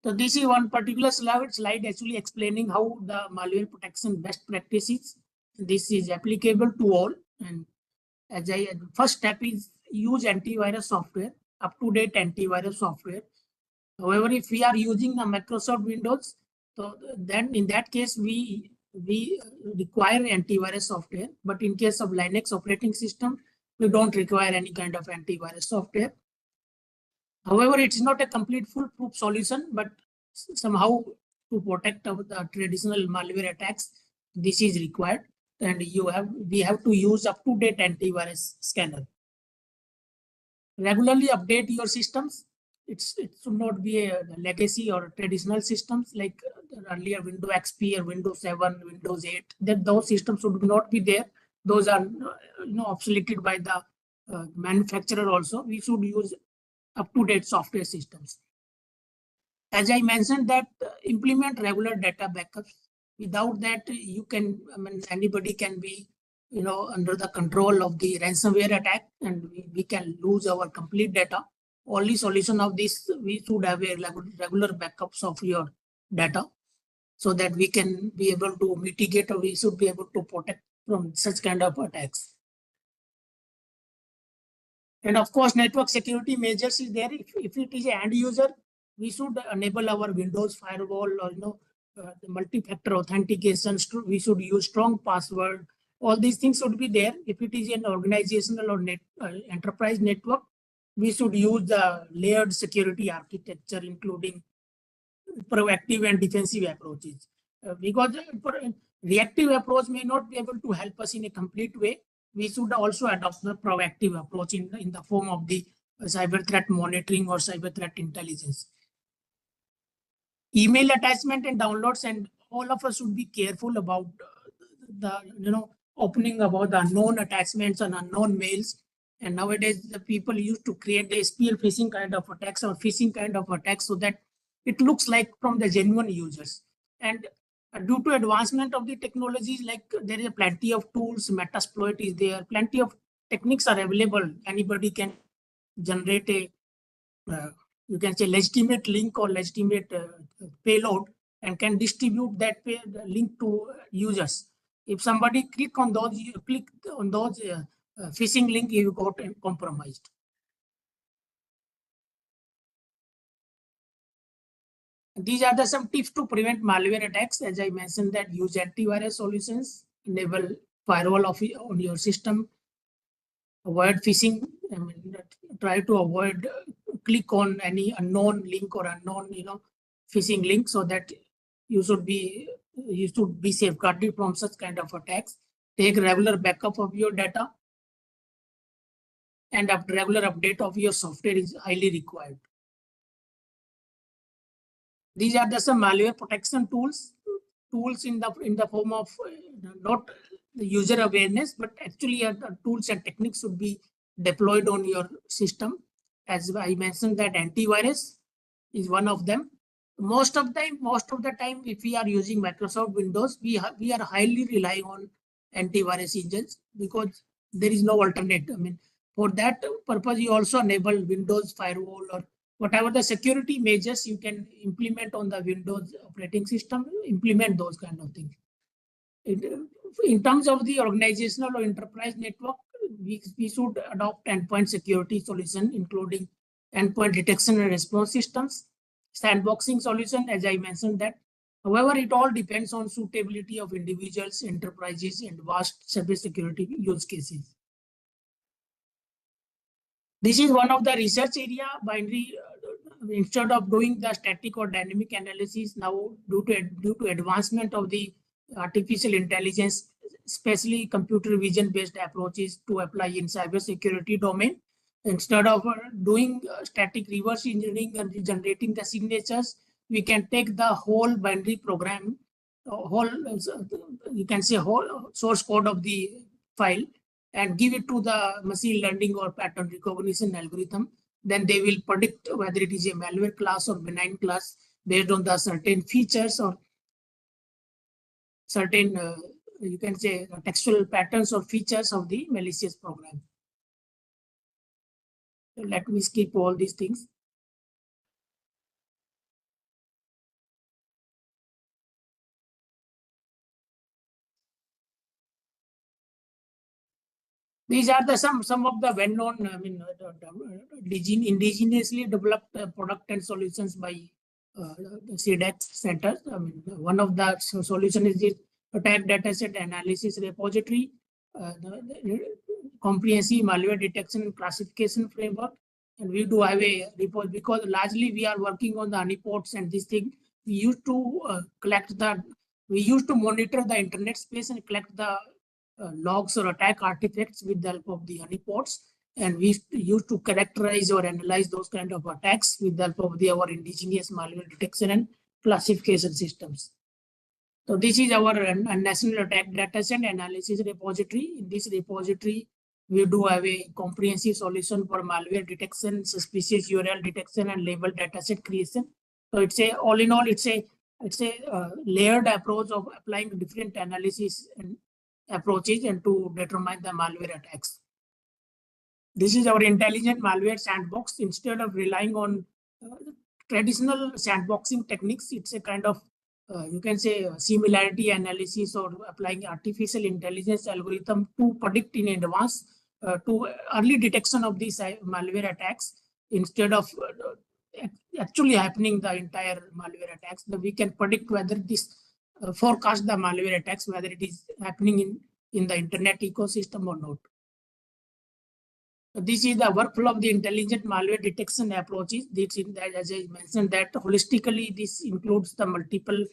So this is one particular slide actually explaining how the malware protection best practices. This is applicable to all. And as first step is use antivirus software, up-to-date antivirus software. However, if we are using the Microsoft Windows, so then in that case we require antivirus software. But in case of Linux operating system, we don't require any kind of antivirus software. However, it's not a complete foolproof solution, but somehow to protect the traditional malware attacks, this is required. And we have to use up-to-date antivirus scanner. Regularly update your systems. It should not be a legacy or traditional systems like earlier Windows XP or Windows 7, Windows 8. That those systems should not be there. Those are obsoleted by the manufacturer also. We should use up-to-date software systems. As I mentioned, that implement regular data backups. Without that, anybody can be, under the control of the ransomware attack, and we can lose our complete data. Only solution of this, we should have a regular backups of your data, so that we can be able to mitigate, or we should be able to protect from such kind of attacks. And of course, network security measures is there. If it is an end user, we should enable our Windows firewall or the multi-factor authentication. We should use strong password. All these things should be there. If it is an organizational or enterprise network, we should use the layered security architecture, including proactive and defensive approaches. Because reactive approach may not be able to help us in a complete way. We should also adopt the proactive approach in the form of the cyber threat monitoring or cyber threat intelligence. Email attachment and downloads, and all of us should be careful about the opening about the unknown attachments and unknown mails. And nowadays, the people used to create the spear phishing kind of attacks or phishing kind of attacks so that it looks like from the genuine users. And due to advancement of the technologies, like there is plenty of tools, Metasploit is there, plenty of techniques are available. Anybody can generate a, you can say legitimate link or legitimate payload and can distribute that link to users. If somebody click on those phishing link, you got compromised. These are some tips to prevent malware attacks. As I mentioned, that use antivirus solutions, enable firewall on your system, avoid phishing. I mean, try to avoid click on any unknown link or unknown phishing link, so that you should be safeguarded from such kind of attacks. Take regular backup of your data, and regular update of your software is highly required. These are some malware protection tools in the form of not the user awareness, but actually tools and techniques should be deployed on your system. As I mentioned, that antivirus is one of them. Most of the time, if we are using Microsoft Windows, we are highly relying on antivirus engines because there is no alternate. I mean, for that purpose, you also enable Windows firewall or whatever the security measures you can implement on the Windows operating system, implement those kind of things. In terms of the organizational or enterprise network, we should adopt endpoint security solution, including endpoint detection and response systems, sandboxing solution, as I mentioned that. However, it all depends on suitability of individuals, enterprises, and vast cybersecurity use cases. This is one of the research area. Binary, instead of doing the static or dynamic analysis, now due to advancement of the artificial intelligence, especially computer vision based approaches to apply in cybersecurity domain, instead of doing static reverse engineering and generating the signatures, we can take the whole binary program, you can say whole source code of the file, and give it to the machine learning or pattern recognition algorithm. Then they will predict whether it is a malware class or benign class based on the certain features or certain, you can say, textual patterns or features of the malicious program. So let me skip all these things. These are some of the well-known, I mean, indigenously developed product and solutions by the CDEX centers. I mean, one of the solution is the attack dataset analysis repository, the comprehensive malware detection and classification framework. And we do have a report because largely we are working on the honeypots and this thing. We used to we used to monitor the internet space and collect the logs or attack artifacts with the help of the honeypots, and we used to characterize or analyze those kind of attacks with the help of our indigenous malware detection and classification systems. So this is our national attack dataset analysis repository. In this repository, we do have a comprehensive solution for malware detection, suspicious URL detection, and label dataset creation. So it's a all in all, it's a layered approach of applying different analysis and approaches and to determine the malware attacks. This is our intelligent malware sandbox. Instead of relying on traditional sandboxing techniques, it's a kind of you can say similarity analysis or applying artificial intelligence algorithm to predict in advance to early detection of these malware attacks. Instead of actually happening the entire malware attacks, we can predict whether this forecast the malware attacks, whether it is happening in the internet ecosystem or not. This is the workflow of the intelligent malware detection approaches. This is, as I mentioned, that holistically this includes the multiple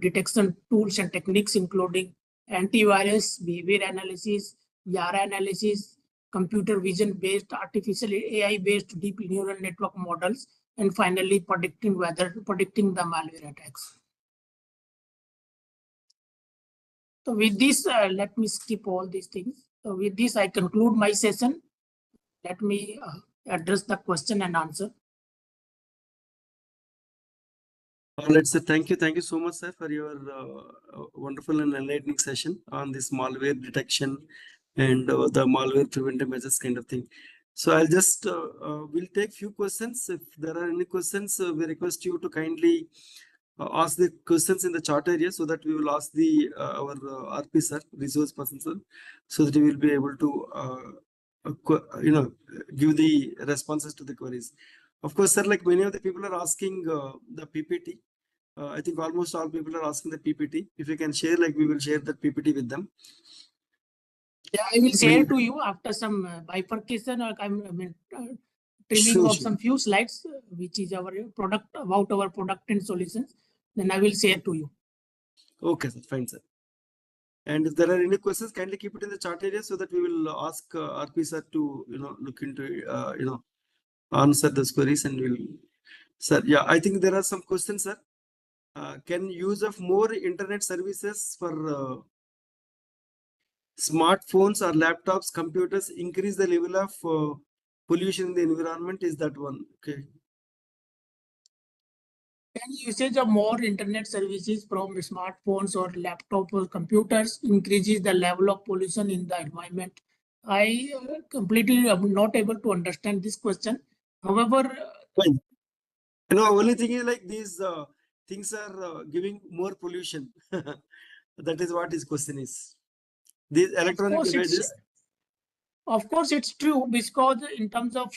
detection tools and techniques, including antivirus, behavior analysis, Yara analysis, computer vision based, artificial AI based deep neural network models, and finally predicting the malware attacks. So with this, let me skip all these things. So with this, I conclude my session. Let me address the question and answer. All right, sir. Thank you. Thank you so much, sir, for your wonderful and enlightening session on this malware detection and the malware preventive measures kind of thing. So I'll just we'll take few questions. If there are any questions, we request you to kindly ask the questions in the chat area so that we will ask the our RP sir, resource person sir, so that we will be able to give the responses to the queries. Of course, sir, like many of the people are asking the PPT. I think almost all people are asking the PPT. If you can share, like we will share that PPT with them. Yeah, I will share to you after some bifurcation. Or trimming Sure, of sure. some few slides, which is our product, about our product and solutions. Then I will share to you. Okay, sir. Fine, sir. And if there are any questions, kindly keep it in the chat area so that we will ask RP sir to look into answer those queries, and we'll. Sir, yeah, I think there are some questions, sir. Can use of more internet services for smartphones or laptops, computers increase the level of pollution in the environment? Is that one? Okay. Can usage of more internet services from smartphones or laptop or computers increases the level of pollution in the environment? I completely am not able to understand this question. However, Fine. Only thing is like these things are giving more pollution. That is what his question is. These electronic devices. Of course, it's true, because in terms of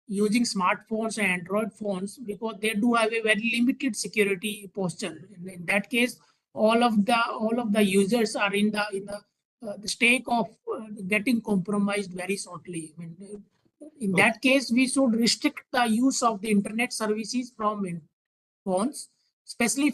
using smartphones and Android phones, because they do have a very limited security posture. In that case, all of the users are in the stake of getting compromised very shortly. I mean, in Okay. that case, we should restrict the use of the internet services from phones, especially